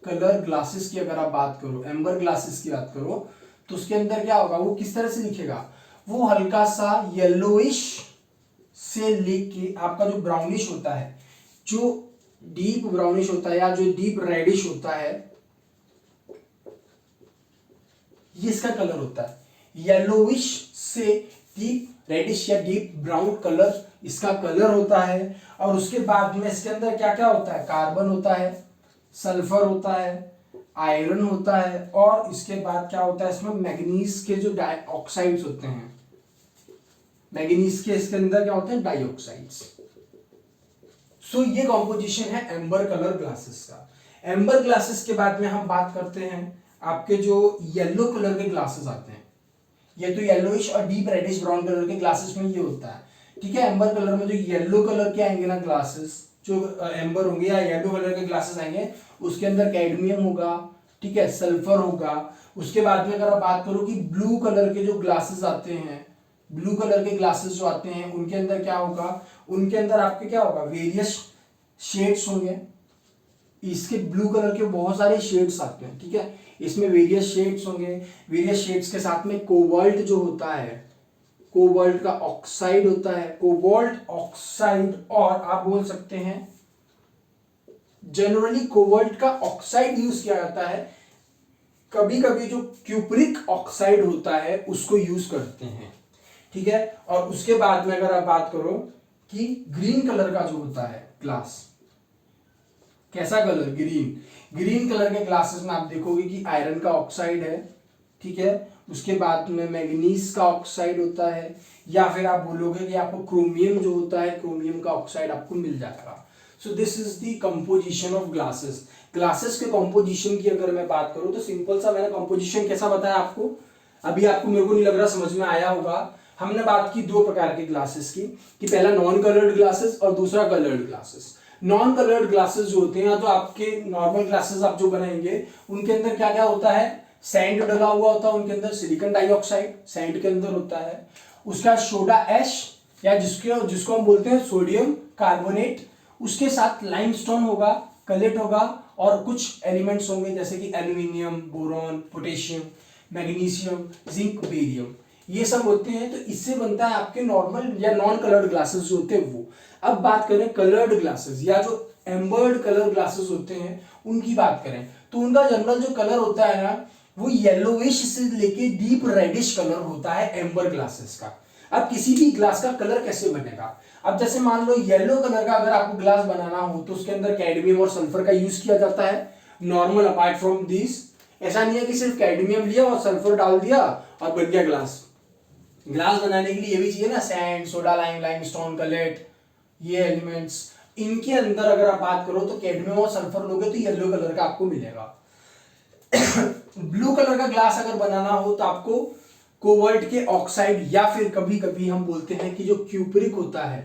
कलर ग्लासेस की अगर आप बात करो, एम्बर ग्लासेस की बात करो, तो उसके अंदर क्या होगा, वो किस तरह से लिखेगा, वो हल्का सा येलोइश से लेके आपका जो ब्राउनिश होता है, जो डीप ब्राउनिश होता है या जो डीप रेडिश होता है, ये इसका कलर होता है। येलोइश से डीप रेडिश या डीप ब्राउन कलर इसका कलर होता है। और उसके बाद में इसके अंदर क्या क्या होता है, कार्बन होता है, सल्फर होता है, आयरन होता है, और इसके बाद क्या होता है, इसमें मैग्नीज के जो डाइऑक्साइड्स होते हैं, मैग्नीज के इसके अंदर क्या होते हैं, डाइऑक्साइड्स। सो ये कॉम्पोजिशन है एम्बर कलर ग्लासेस का। एम्बर ग्लासेस के बाद में हम बात करते हैं आपके जो येलो कलर के ग्लासेस आते हैं, ये तो येलोइश और डीप रेडिश ब्राउन कलर के ग्लासेस में ये होता है, ठीक है। एम्बर कलर में जो येलो कलर के आएंगे ना ग्लासेस, जो एम्बर होंगे या येलो कलर के ग्लासेस आएंगे, उसके अंदर कैडमियम होगा, ठीक है, सल्फर होगा। उसके बाद में अगर आप बात करो कि ब्लू कलर के जो ग्लासेस आते हैं, ब्लू कलर के ग्लासेस जो आते हैं उनके अंदर क्या होगा, उनके अंदर आपके क्या होगा, वेरियस शेड्स होंगे। इसके ब्लू कलर के बहुत सारे शेड्स आते हैं, ठीक है, इसमें वेरियस शेड्स होंगे। वेरियस शेड्स के साथ में कोबाल्ट जो होता है, कोबाल्ट का ऑक्साइड होता है, कोबाल्ट ऑक्साइड, और आप बोल सकते हैं जनरली कोबाल्ट का ऑक्साइड यूज किया जाता है, कभी कभी जो क्यूप्रिक ऑक्साइड होता है उसको यूज करते हैं, ठीक है। और उसके बाद में अगर आप बात करो कि ग्रीन कलर का जो होता है ग्लास, कैसा कलर, ग्रीन, ग्रीन कलर के ग्लासेस में आप देखोगे कि आयरन का ऑक्साइड है, ठीक है, उसके बाद में मैग्नीज का ऑक्साइड होता है, या फिर आप बोलोगे कि आपको क्रोमियम जो होता है, क्रोमियम का ऑक्साइड आपको मिल जाएगा। सो this is the composition of glasses. Glasses के कंपोजिशन की अगर मैं बात करूं तो सिंपल सा मैंने कंपोजिशन कैसा बताया आपको, अभी आपको मेरे को नहीं लग रहा समझ में आया होगा। हमने बात की दो प्रकार के ग्लासेस की, कि पहला नॉन कलर्ड ग्लासेस और दूसरा coloured glasses. Non coloured glasses जो होते हैं, तो आपके नॉर्मल ग्लासेस आप जो बनाएंगे उनके अंदर क्या क्या होता है, सैंड डला हुआ होता है, उनके अंदर सिलिकॉन डाइऑक्साइड सैंड के अंदर होता है, उसका सोडा ऐश या जिसको हम बोलते हैं सोडियम कार्बोनेट, उसके साथ लाइमस्टोन होगा, कलेट होगा, और कुछ एलिमेंट्स होंगे जैसे कि aluminium, boron, potassium, magnesium, zinc, barium, ये सब होते हैं। तो इससे बनता है आपके नॉर्मल या नॉन कलर्ड ग्लासेस जो होते हैं वो। अब बात करें कलर्ड ग्लासेस या जो एम्बर्ड कलर ग्लासेस होते हैं उनकी बात करें, तो उनका जनरल जो कलर होता है ना, वो येलोविश से लेके डीप रेडिश कलर होता है एम्बर ग्लासेस का। अब किसी भी ग्लास का कलर कैसे बनेगा, अब जैसे मान लो येलो कलर का अगर आपको ग्लास बनाना हो तो उसके अंदर कैडमियम और सल्फर का यूज किया जाता है नॉर्मल, अपार्ट फ्रॉम दिस। ऐसा नहीं है कि सिर्फ कैडमियम लिया और सल्फर डाल दिया और बन गया ग्लास। ग्लास बनाने के लिए ये भी चाहिए ना, सैंड, सोडा लाइम, लाइमस्टोन, कलेट, ये एलिमेंट्स। इनके अंदर अगर आप बात करो तो कैडमियम और सल्फर लोगे तो येलो कलर का आपको मिलेगा। ब्लू कलर का ग्लास अगर बनाना हो तो आपको कोबाल्ट के ऑक्साइड या फिर कभी कभी हम बोलते हैं कि जो क्यूपरिक होता है,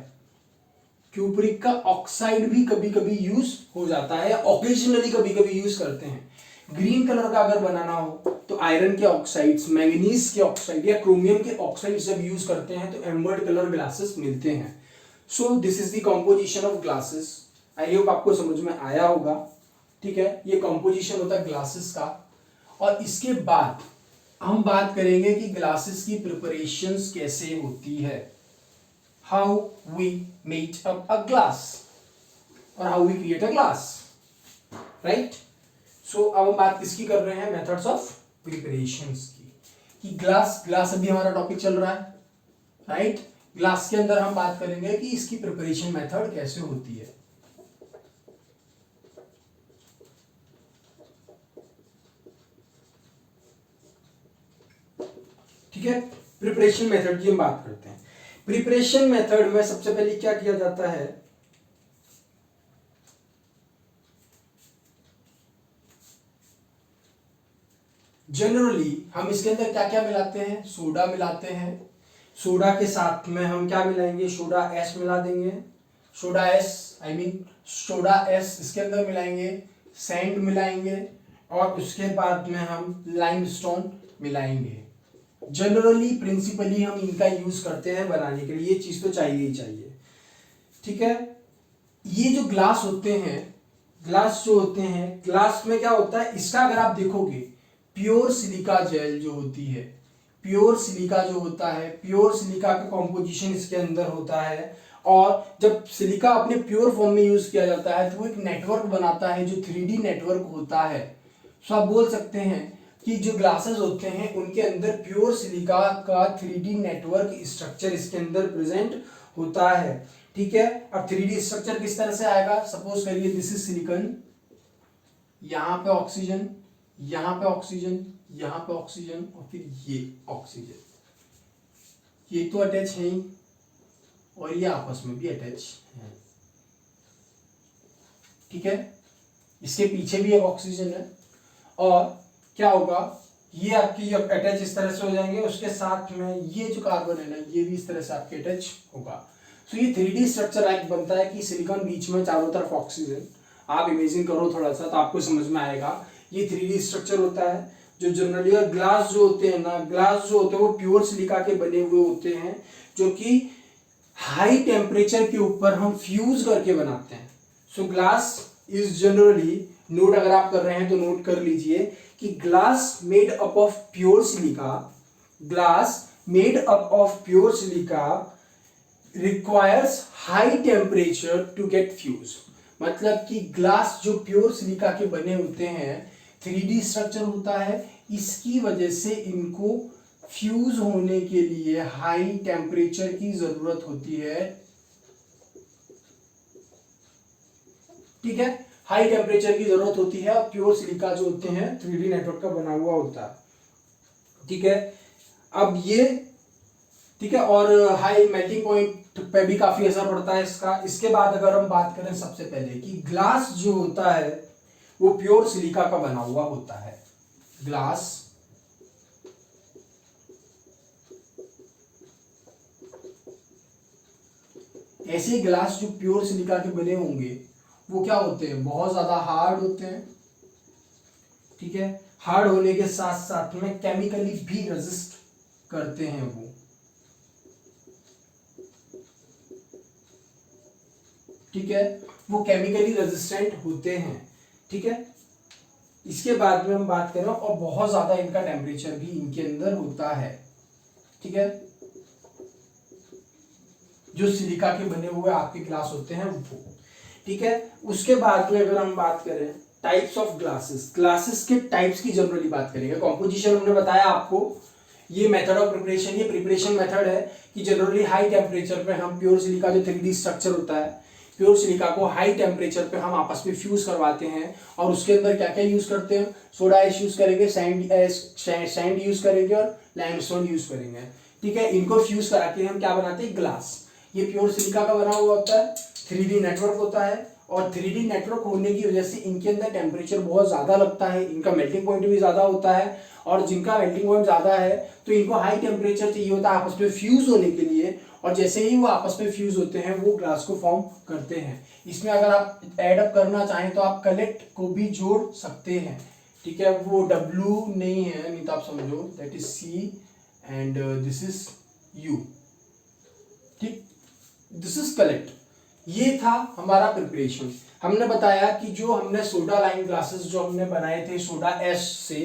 क्यूपरिक का ऑक्साइड भी कभी कभी यूज हो जाता है, ऑकेजनली कभी कभी यूज करते हैं। ग्रीन कलर का अगर बनाना हो तो आयरन के ऑक्साइड्स, मैंगनीज के ऑक्साइड या क्रोमियम के ऑक्साइड जब यूज करते हैं तो एम्बर्ड कलर ग्लासेस मिलते हैं। सो this is the composition of glasses. I hope आपको समझ में आया होगा। ठीक है, ये कॉम्पोजिशन होता है ग्लासेस का। और इसके बाद हम बात करेंगे कि ग्लासेस की प्रिपरेशंस कैसे होती है, how we make up a glass और how we create a glass, right. So अब हम बात किसकी कर रहे हैं, मेथड्स ऑफ प्रिपरेशंस की। कि ग्लास अभी हमारा टॉपिक चल रहा है, राइट। ग्लास के अंदर हम बात करेंगे कि इसकी प्रिपरेशन मेथड कैसे होती है। ठीक है, प्रिपरेशन मेथड की हम बात करते हैं। प्रिपरेशन मेथड में सबसे पहले क्या किया जाता है, जनरली हम इसके अंदर क्या क्या मिलाते हैं, सोडा मिलाते हैं। सोडा के साथ में हम क्या मिलाएंगे, सोडा एस मिला देंगे, सोडा एस सोडा एस इसके अंदर मिलाएंगे, सैंड मिलाएंगे और उसके बाद में हम लाइमस्टोन मिलाएंगे। जनरली प्रिंसिपली हम इनका यूज करते हैं बनाने के लिए, ये चीज तो चाहिए ही चाहिए। ठीक है, ये जो ग्लास होते हैं, ग्लास जो होते हैं, ग्लास में क्या होता है, इसका अगर आप देखोगे प्योर सिलिका जेल जो होती है, प्योर सिलिका जो होता है, प्योर सिलिका का कॉम्पोजिशन इसके अंदर होता है। और जब सिलिका अपने प्योर फॉर्म में यूज किया जाता है तो वो एक नेटवर्क बनाता है जो 3D नेटवर्क होता है। सो आप बोल सकते हैं कि जो ग्लासेस होते हैं उनके अंदर प्योर सिलिका का 3D नेटवर्क स्ट्रक्चर इसके अंदर प्रेजेंट होता है। ठीक है, अब 3D स्ट्रक्चर किस तरह से आएगा, सपोज करिए दिस इज सिलिकॉन, यहां पे ऑक्सीजन, यहां पे ऑक्सीजन, यहां पे ऑक्सीजन और फिर ये ऑक्सीजन, ये तो अटैच है ही और ये आपस में भी अटैच है। ठीक है, इसके पीछे भी एक ऑक्सीजन है और क्या होगा, ये आपकी अटैच इस तरह से हो जाएंगे, उसके साथ में ये जो कार्बन है ना ये भी इस तरह से आपके अटैच होगा। सो ये 3D स्ट्रक्चर एक बनता है कि सिलिकॉन बीच में, चारों तरफ ऑक्सीजन। आप इमेजिन करो थोड़ा सा तो आपको समझ में आएगा। ये 3D स्ट्रक्चर होता है जो जनरली, और ग्लास जो होते हैं ना, ग्लास जो होते हैं वो प्योर सिलिका के बने हुए होते हैं जो कि हाई टेम्परेचर के ऊपर हम फ्यूज करके बनाते हैं। सो ग्लास इज जनरली, नोट अगर आप कर रहे हैं तो नोट कर लीजिए कि glass made up of pure silica, glass made up of pure silica requires high temperature to get fuse. मतलब कि ग्लास जो प्योर सिलिका के बने होते हैं, 3D स्ट्रक्चर होता है, इसकी वजह से इनको फ्यूज होने के लिए हाई टेम्परेचर की जरूरत होती है। ठीक है, हाई टेम्परेचर की जरूरत होती है और प्योर सिलिका जो होते हैं 3D नेटवर्क का बना हुआ होता है। ठीक है, अब ये, ठीक है, और हाई मेल्टिंग पॉइंट पे भी काफी असर पड़ता है इसका। इसके बाद अगर हम बात करें सबसे पहले कि ग्लास जो होता है वो प्योर सिलिका का बना हुआ होता है। ग्लास ऐसे ग्लास जो प्योर सिलिका के बने होंगे वो क्या होते हैं, बहुत ज्यादा हार्ड होते हैं। ठीक है, हार्ड होने के साथ साथ में केमिकली भी रेजिस्ट करते हैं वो। ठीक है, वो केमिकली रेजिस्टेंट होते हैं। ठीक है, इसके बाद में हम बात करें, और बहुत ज्यादा इनका टेम्परेचर भी इनके अंदर होता है। ठीक है, जो सिलिका के बने हुए आपके ग्लास होते हैं वो। ठीक है, उसके बाद में अगर हम बात करें टाइप्स ऑफ ग्लासेस, ग्लासेस के टाइप्स की जनरली बात करेंगे। कॉम्पोजिशन हमने बताया आपको, ये मेथड ऑफ प्रिपरेशन, ये प्रिपरेशन मेथड है कि जनरली हाई टेम्परेचर पे हम प्योर सिलिका जो 3D स्ट्रक्चर होता है, प्योर सिलिका को हाई टेम्परेचर पे हम आपस में फ्यूज करवाते हैं और उसके अंदर क्या क्या यूज करते हैं, सोडा ऐश यूज करेंगे, सैंड यूज करेंगे और लाइमस्टोन यूज करेंगे। ठीक है, इनको फ्यूज करा के हम क्या बनाते हैं, ग्लास। ये प्योर सिलिका का बना हुआ होता है, 3D नेटवर्क होता है और 3D नेटवर्क होने की वजह से इनके अंदर टेम्परेचर बहुत ज़्यादा लगता है, इनका मेल्टिंग पॉइंट भी ज़्यादा होता है और जिनका मेल्टिंग पॉइंट ज़्यादा है तो इनको हाई टेम्परेचर चाहिए होता है आपस में फ्यूज होने के लिए, और जैसे ही वो आपस में फ्यूज होते हैं वो ग्लास को फॉर्म करते हैं। इसमें अगर आप एड अप करना चाहें तो आप कलेक्ट को भी जोड़ सकते हैं। ठीक है, वो W नहीं है, नहीं तो आप समझो that is C and this is U। ठीक, दिस इज कलेक्ट। ये था हमारा प्रिपरेशन। हमने बताया कि जो हमने सोडा लाइन ग्लासेस जो हमने बनाए थे सोडा एश से,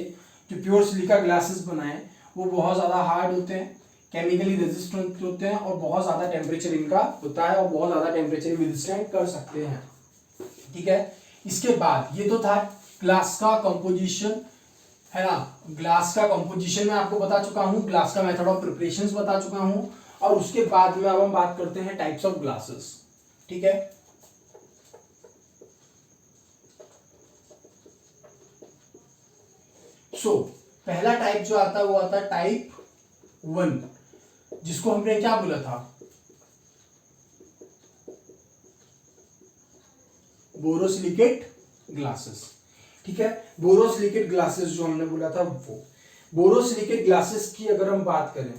जो प्योर सिलिका ग्लासेस बनाए, वो बहुत ज़्यादा हार्ड होते हैं, केमिकली रेजिस्टेंट होते हैं और बहुत ज़्यादा टेम्परेचर इनका होता है और बहुत ज़्यादा टेम्परेचर विदस्टैंड कर सकते हैं। ठीक है, इसके बाद ये तो था ग्लास का कंपोजिशन, है ना। ग्लास का कंपोजिशन मैं आपको बता चुका हूँ, ग्लास का मेथड ऑफ प्रिपरेशन बता चुका हूँ, और उसके बाद में अब हम बात करते हैं टाइप्स ऑफ ग्लासेस। ठीक है, पहला टाइप जो आता है वो आता है टाइप 1, जिसको हमने क्या बोला था, बोरोसिलिकेट ग्लासेस। ठीक है, बोरोसिलिकेट ग्लासेस जो हमने बोला था वो बोरोसिलिकेट ग्लासेस की अगर हम बात करें,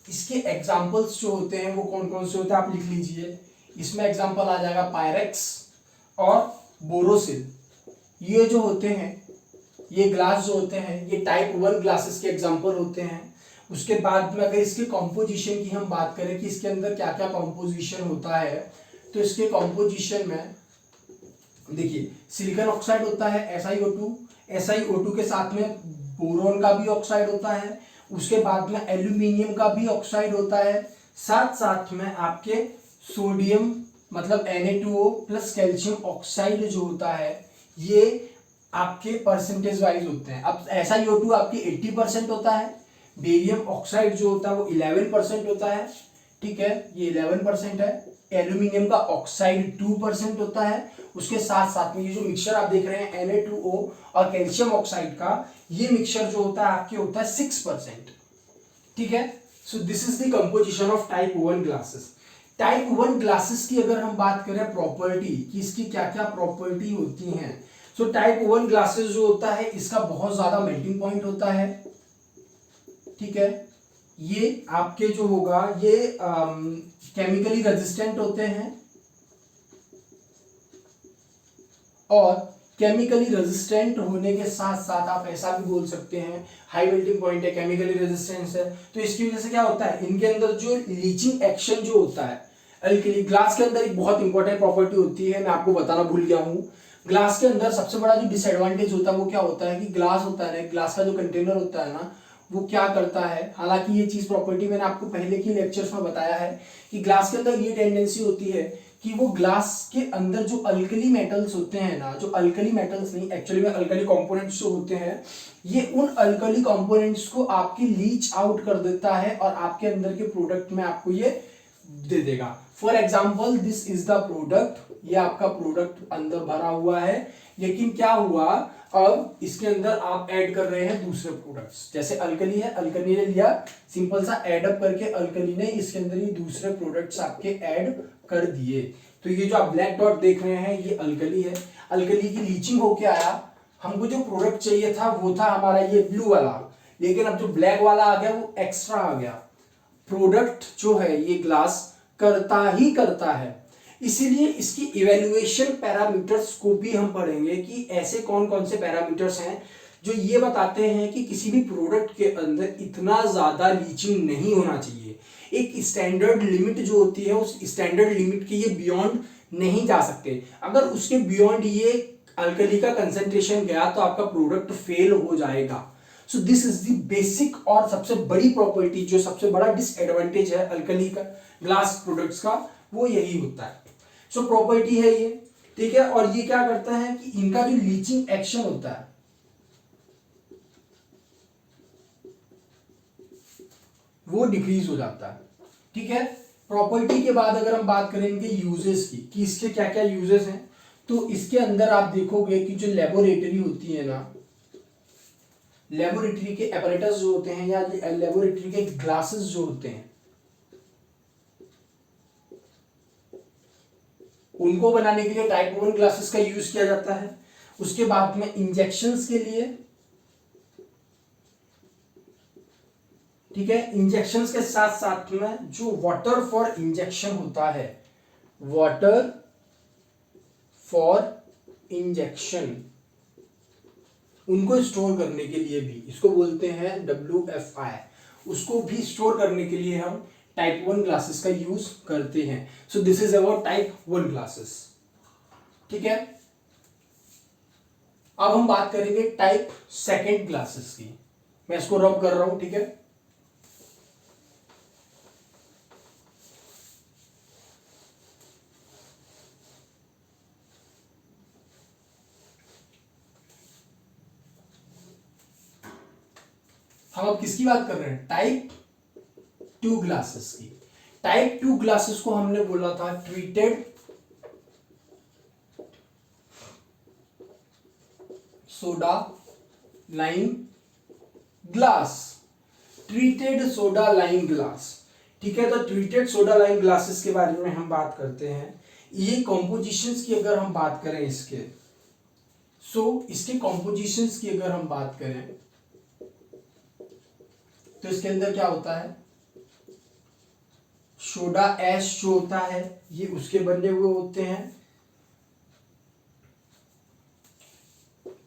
इसके एग्जांपल्स जो होते हैं वो कौन कौन से होते हैं आप लिख लीजिए। इसमें एग्जांपल आ जाएगा पायरेक्स और बोरोसिल। ये जो होते हैं, ये ग्लास जो होते हैं, ये टाइप 1 ग्लासेस के एग्जांपल होते हैं। उसके बाद में अगर इसके कॉम्पोजिशन की हम बात करें कि इसके अंदर क्या क्या कॉम्पोजिशन होता है, तो इसके कॉम्पोजिशन में देखिए सिलिकॉन ऑक्साइड होता है SiO2, SiO2 के साथ में बोरोन का भी ऑक्साइड होता है, उसके बाद में एल्यूमिनियम का भी ऑक्साइड होता है, साथ साथ में आपके सोडियम मतलब Na2O प्लस कैल्शियम ऑक्साइड जो होता है, ये आपके परसेंटेज वाइज होते हैं। अब SiO2 आपके 80% होता है, बेरियम ऑक्साइड जो होता है वो 11% होता है। ठीक है, ये 11% है। एल्यूमिनियम का ऑक्साइड 2% होता है। उसके साथ साथ में ये जो मिक्सचर आप देख रहे हैं Na2O और कैल्शियम ऑक्साइड का, ये मिक्सचर जो होता है आपके होता है 6%। ठीक है, so this is the composition of type 1 glasses. Type 1 glasses की अगर हम बात करें प्रॉपर्टी कि इसकी क्या क्या प्रॉपर्टी होती हैं, सो टाइप 1 ग्लासेस जो होता है इसका बहुत ज्यादा मेल्टिंग पॉइंट होता है। ठीक है, ये आपके जो होगा ये केमिकली रेजिस्टेंट होते हैं, और केमिकली रेजिस्टेंट होने के साथ साथ आप ऐसा भी बोल सकते हैं हाई मेल्टिंग पॉइंट है, केमिकली रेजिस्टेंस है, तो इसकी वजह से क्या होता है, इनके अंदर जो लीचिंग एक्शन जो होता है अल्कली, ग्लास के अंदर एक बहुत इंपॉर्टेंट प्रॉपर्टी होती है, मैं आपको बताना भूल गया हूँ। ग्लास के अंदर सबसे बड़ा जो डिसएडवांटेज होता है वो क्या होता है कि ग्लास होता है ना, ग्लास का जो कंटेनर होता है ना, वो क्या करता है, हालांकि ये चीज प्रॉपर्टी मैंने आपको पहले की लेक्चर्स में बताया है कि ग्लास के अंदर ये टेंडेंसी होती है कि वो ग्लास के अंदर जो अल्कली मेटल्स होते हैं ना, जो अल्कली मेटल्स नहीं एक्चुअली में अल्कली कंपोनेंट्स जो होते हैं, ये उन अल्कली कंपोनेंट्स को आपकी लीच आउट कर देता है और आपके अंदर के प्रोडक्ट में आपको ये दे देगा। For example this is the product, ये आपका प्रोडक्ट अंदर भरा हुआ है, लेकिन क्या हुआ, अब इसके अंदर आप ऐड कर रहे हैं दूसरे प्रोडक्ट्स, जैसे अल्कली है, अल्कली ने लिया सिंपल सा ऐड अप करके, अल्कली ने इसके अंदर ये दूसरे प्रोडक्ट्स आपके ऐड कर दिए। तो ये जो आप ब्लैक डॉट देख रहे हैं ये अल्कली है, अल्कली की लीचिंग होके आया, हमको जो प्रोडक्ट चाहिए था वो था हमारा ये ब्लू वाला, लेकिन अब जो ब्लैक वाला आ गया वो एक्स्ट्रा आ गया। प्रोडक्ट जो है ये ग्लास करता ही करता है, इसीलिए इसकी इवैल्यूएशन पैरामीटर्स को भी हम पढ़ेंगे कि ऐसे कौन कौन से पैरामीटर्स हैं जो ये बताते हैं कि किसी भी प्रोडक्ट के अंदर इतना ज्यादा लीचिंग नहीं होना चाहिए। एक स्टैंडर्ड लिमिट जो होती है, उस स्टैंडर्ड लिमिट के ये बियॉन्ड नहीं जा सकते। अगर उसके बियॉन्ड ये अल्कली का कंसेंट्रेशन गया तो आपका प्रोडक्ट फेल हो जाएगा। सो दिस इज द बेसिक और सबसे बड़ी प्रॉपर्टी, जो सबसे बड़ा डिसएडवांटेज है अल्कली का ग्लास प्रोडक्ट्स का, वो यही होता है। सो प्रॉपर्टी है ये। ठीक है। और ये क्या करता है कि इनका जो लीचिंग एक्शन होता है वो डिक्रीज हो जाता है, ठीक है। प्रॉपर्टी के बाद अगर हम बात करें इनके यूजेस की कि इसके क्या क्या यूजेस हैं, तो इसके अंदर आप देखोगे कि जो लेबोरेटरी होती है ना, लेबोरेटरी के एपरेटस जो होते हैं या लेबोरेटरी के ग्लासेस जो होते हैं उनको बनाने के लिए टाइप 1 ग्लासेस का यूज किया जाता है। उसके बाद में इंजेक्शंस के लिए, ठीक है, इंजेक्शंस के साथ साथ में जो वाटर फॉर इंजेक्शन होता है, वाटर फॉर इंजेक्शन, उनको स्टोर करने के लिए भी, इसको बोलते हैं WFI, उसको भी स्टोर करने के लिए हम टाइप 1 ग्लासेस का यूज करते हैं। सो this is about type 1 glasses, ठीक है। अब हम बात करेंगे टाइप 2 ग्लासेस की। मैं इसको रब कर रहा हूं, ठीक है। हम अब किसकी बात कर रहे हैं? टाइप 2 ग्लासेस की। टाइप 2 ग्लासेस को हमने बोला था treated soda lime glass, treated soda lime glass, ठीक है। तो ट्रीटेड सोडा लाइम ग्लासेस के बारे में हम बात करते हैं। ये कॉम्पोजिशंस की अगर हम बात करें इसके, इसके कॉम्पोजिशंस की अगर हम बात करें तो इसके अंदर क्या होता है, सोडा ऐश जो होता है ये उसके बने हुए होते हैं।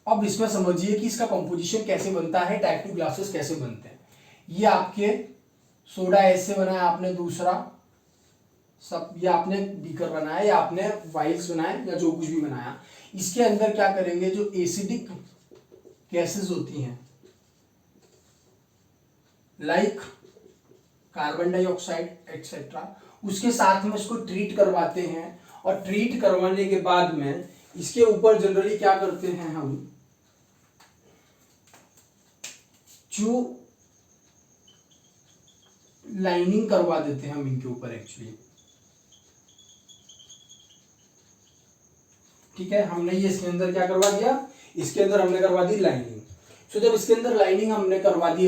अब इसमें समझिए कि इसका कंपोजिशन कैसे बनता है, टाइप 2 ग्लासेस कैसे बनते हैं। ये आपके सोडा ऐश से बना है, आपने दूसरा सब, ये आपने बीकर बनाया या आपने वाइल्स बनाए या जो कुछ भी बनाया, इसके अंदर क्या करेंगे, जो एसिडिक गैसेस होती हैं लाइक कार्बन डाइऑक्साइड एक्सेट्रा, उसके साथ में इसको ट्रीट करवाते हैं। और ट्रीट करवाने के बाद में इसके ऊपर जनरली क्या करते हैं हम, जो लाइनिंग करवा देते हैं हम इनके ऊपर एक्चुअली, ठीक है। हमने ये इसके अंदर क्या करवा दिया, इसके अंदर हमने करवा दी लाइनिंग। सो जब इसके अंदर लाइनिंग हमने करवा दी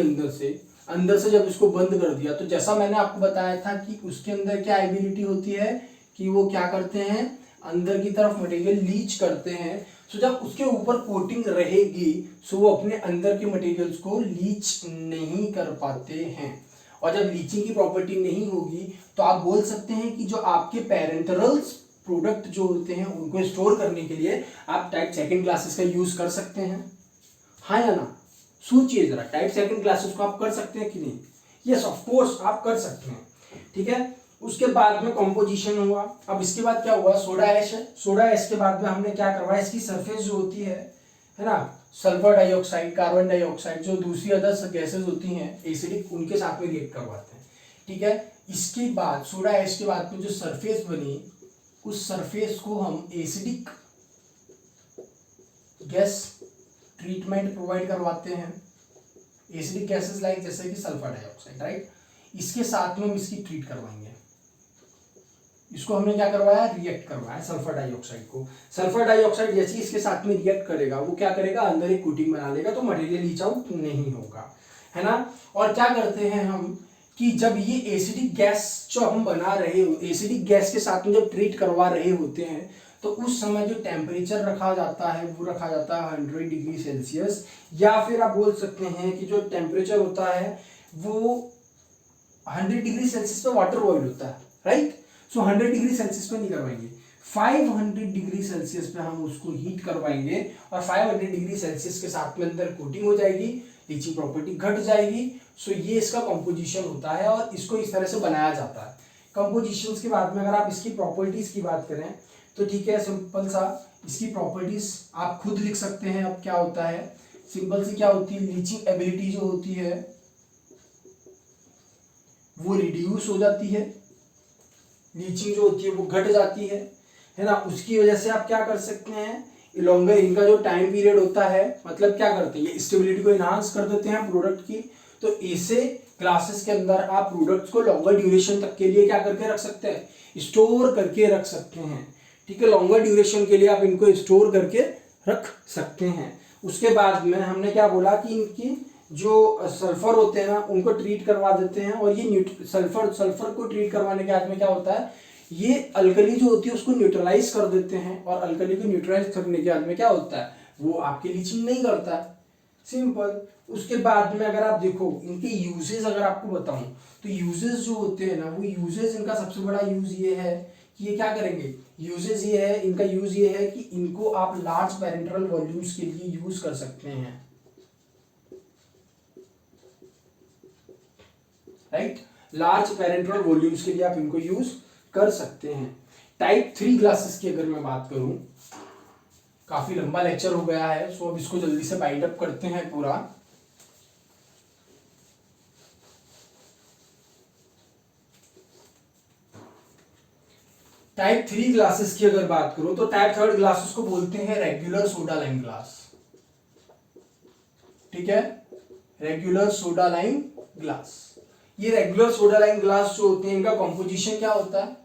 अंदर से जब इसको बंद कर दिया, तो जैसा मैंने आपको बताया था कि उसके अंदर क्या एबिलिटी होती है कि वो क्या करते हैं, अंदर की तरफ मटेरियल लीच करते हैं। सो जब उसके ऊपर कोटिंग रहेगी सो वो अपने अंदर के मटेरियल्स को लीच नहीं कर पाते हैं। और जब लीचिंग की प्रॉपर्टी नहीं होगी तो आप बोल सकते हैं कि जो आपके पेरेंटरल्स प्रोडक्ट जो होते हैं उनको स्टोर करने के लिए आप टाइप 2 ग्लासेस का यूज कर सकते हैं, हाँ या ना? सोचिए जरा, टाइप 2 ग्लासेस को आप कर सकते हैं कि नहीं? यस ऑफ कोर्स आप कर सकते हैं, ठीक है। उसके बाद में कॉम्पोजिशन हुआ। अब इसके बाद क्या हुआ, सोडा ऐश है। सोडा ऐश के बाद में हमने क्या करवाया, इसकी सरफेस जो होती है ना, सल्फर डाइऑक्साइड, कार्बन डाइऑक्साइड, जो दूसरी अदर गैसेस होती हैं एसिडिक, उनके साथ में रिएक्ट करवाते हैं, ठीक है। इसके बाद सोडा ऐश के बाद में जो सरफेस बनी, उस सरफेस को हम एसिडिक गैस ट्रीटमेंट प्रोवाइड करवाते हैं, एसिडिक गैसेस लाइक जैसे कि सल्फर डाइऑक्साइड, राइट। इसके साथ में हम इसकी ट्रीट करवाएंगे। इसको हमने क्या करवाया, रिएक्ट करवाया सल्फर डाइऑक्साइड को। सल्फर डाइऑक्साइड जैसे इसके साथ में रिएक्ट करेगा वो क्या करेगा, अंदर एक कोटिंग बना लेगा, तो मटेरियल लीच आउट नहीं होगा, है ना। और क्या करते हैं हम कि जब ये एसिडिक गैस जो हम बना रहे हो, एसिडिक गैस के साथ में जब ट्रीट करवा रहे होते हैं तो उस समय जो टेम्परेचर रखा जाता है वो रखा जाता है 100 डिग्री सेल्सियस, या फिर आप बोल सकते हैं कि जो टेम्परेचर होता है वो 100 डिग्री सेल्सियस पे वाटर बॉइल होता है, राइट। सो 100 डिग्री सेल्सियस पे नहीं करवाएंगे, 500 डिग्री सेल्सियस पे हम उसको हीट करवाएंगे और 500 डिग्री सेल्सियस के साथ में अंदर कोटिंग हो जाएगी, लीचिंग प्रॉपर्टी घट जाएगी। सो ये इसका कंपोजिशन होता है और इसको इस तरह से बनाया जाता है। कंपोजिशंस के बाद में अगर आप इसकी प्रॉपर्टीज की बात करें तो ठीक है, सिंपल सा इसकी प्रॉपर्टीज आप खुद लिख सकते हैं। अब क्या होता है, सिंपल सी क्या होती है, लीचिंग एबिलिटी जो होती है वो रिड्यूस हो जाती है, लीचिंग जो होती है वो घट जाती है, है ना, उसकी वजह से आप क्या कर सकते हैं, लॉन्गर इनका जो टाइम पीरियड होता है, मतलब क्या करते हैं, ये स्टेबिलिटी को इनहांस कर देते हैं प्रोडक्ट की। तो ऐसे क्लासेस के अंदर आप प्रोडक्ट्स को लॉन्गर ड्यूरेशन तक के लिए क्या करके रख सकते हैं, स्टोर करके रख सकते हैं। ठीक है, लॉन्गर ड्यूरेशन के लिए आप इनको स्टोर करके रख सकते हैं। उसके बाद में हमने क्या बोला कि इनकी जो सल्फर होते हैं ना, उनको ट्रीट करवा देते हैं, और ये सल्फर को ट्रीट करवाने के बाद में क्या होता है, ये अल्कली जो होती है उसको न्यूट्रलाइज कर देते हैं, और अल्कली को न्यूट्रलाइज करने के बाद में क्या होता है, वो आपके लीचिंग नहीं करता है, सिंपल। उसके बाद में अगर आप देखो इनके यूजेस अगर आपको बताऊं, तो यूजेस जो होते हैं ना, वो यूजेस इनका सबसे बड़ा यूज ये है कि ये क्या करेंगे, यूजेस ये है, इनका यूज ये है कि इनको आप लार्ज पेरेंटल वॉल्यूम्स के लिए यूज कर सकते हैं, राइट। लार्ज पेरेंटल वॉल्यूम्स के लिए आप इनको यूज कर सकते हैं। टाइप 3 ग्लासेस की अगर मैं बात करूं, काफी लंबा लेक्चर हो गया है, सो अब इसको जल्दी से बाइंड अप करते हैं पूरा। टाइप 3 ग्लासेस की अगर बात करूं, तो टाइप 3 ग्लासेस को बोलते हैं रेगुलर सोडा लाइम ग्लास। ठीक है, रेगुलर सोडा लाइम ग्लास। ये रेगुलर सोडा लाइम ग्लास जो होते हैं, इनका कॉम्पोजिशन क्या होता है,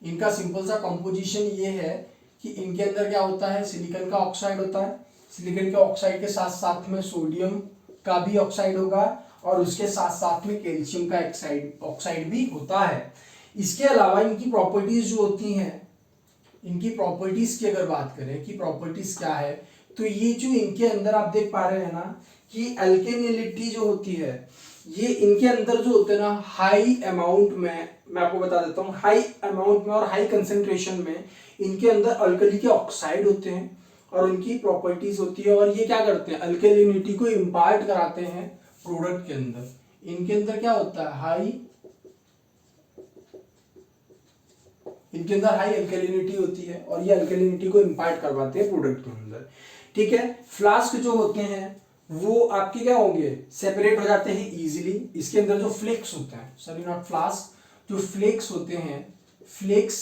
इनका सिंपल सा कॉम्पोजिशन ये है कि इनके अंदर क्या होता है, सिलिकॉन का ऑक्साइड होता है, सिलिकॉन के ऑक्साइड के साथ साथ में सोडियम का भी ऑक्साइड होगा, और उसके साथ साथ में कैल्शियम का ऑक्साइड भी होता है। इसके अलावा इनकी प्रॉपर्टीज जो होती हैं, इनकी प्रॉपर्टीज की अगर बात करें कि प्रॉपर्टीज क्या है, तो ये जो इनके अंदर आप देख पा रहे हैं ना कि अल्केनिलिटी जो होती है, ये इनके अंदर जो होते हैं ना, हाई अमाउंट में, मैं आपको बता देता हूँ, हाई अमाउंट में और हाई कंसेंट्रेशन में इनके अंदर अल्कली के ऑक्साइड होते हैं, और उनकी प्रॉपर्टीज होती है, और ये क्या करते हैं, अल्केलिनिटी को इम्पार्ट कराते हैं प्रोडक्ट के अंदर। इनके अंदर क्या होता है, इनके अंदर हाई अल्कलिनिटी होती है, और ये अल्कलिनिटी को इम्पार्ट करवाते हैं प्रोडक्ट के अंदर। ठीक है, फ्लास्क जो होते हैं वो आपके क्या होंगे, सेपरेट हो जाते हैं इजीली। इसके अंदर जो फ्लेक्स होते हैं, सॉरी नॉट फ्लास्क, जो फ्लेक्स होते हैं, फ्लेक्स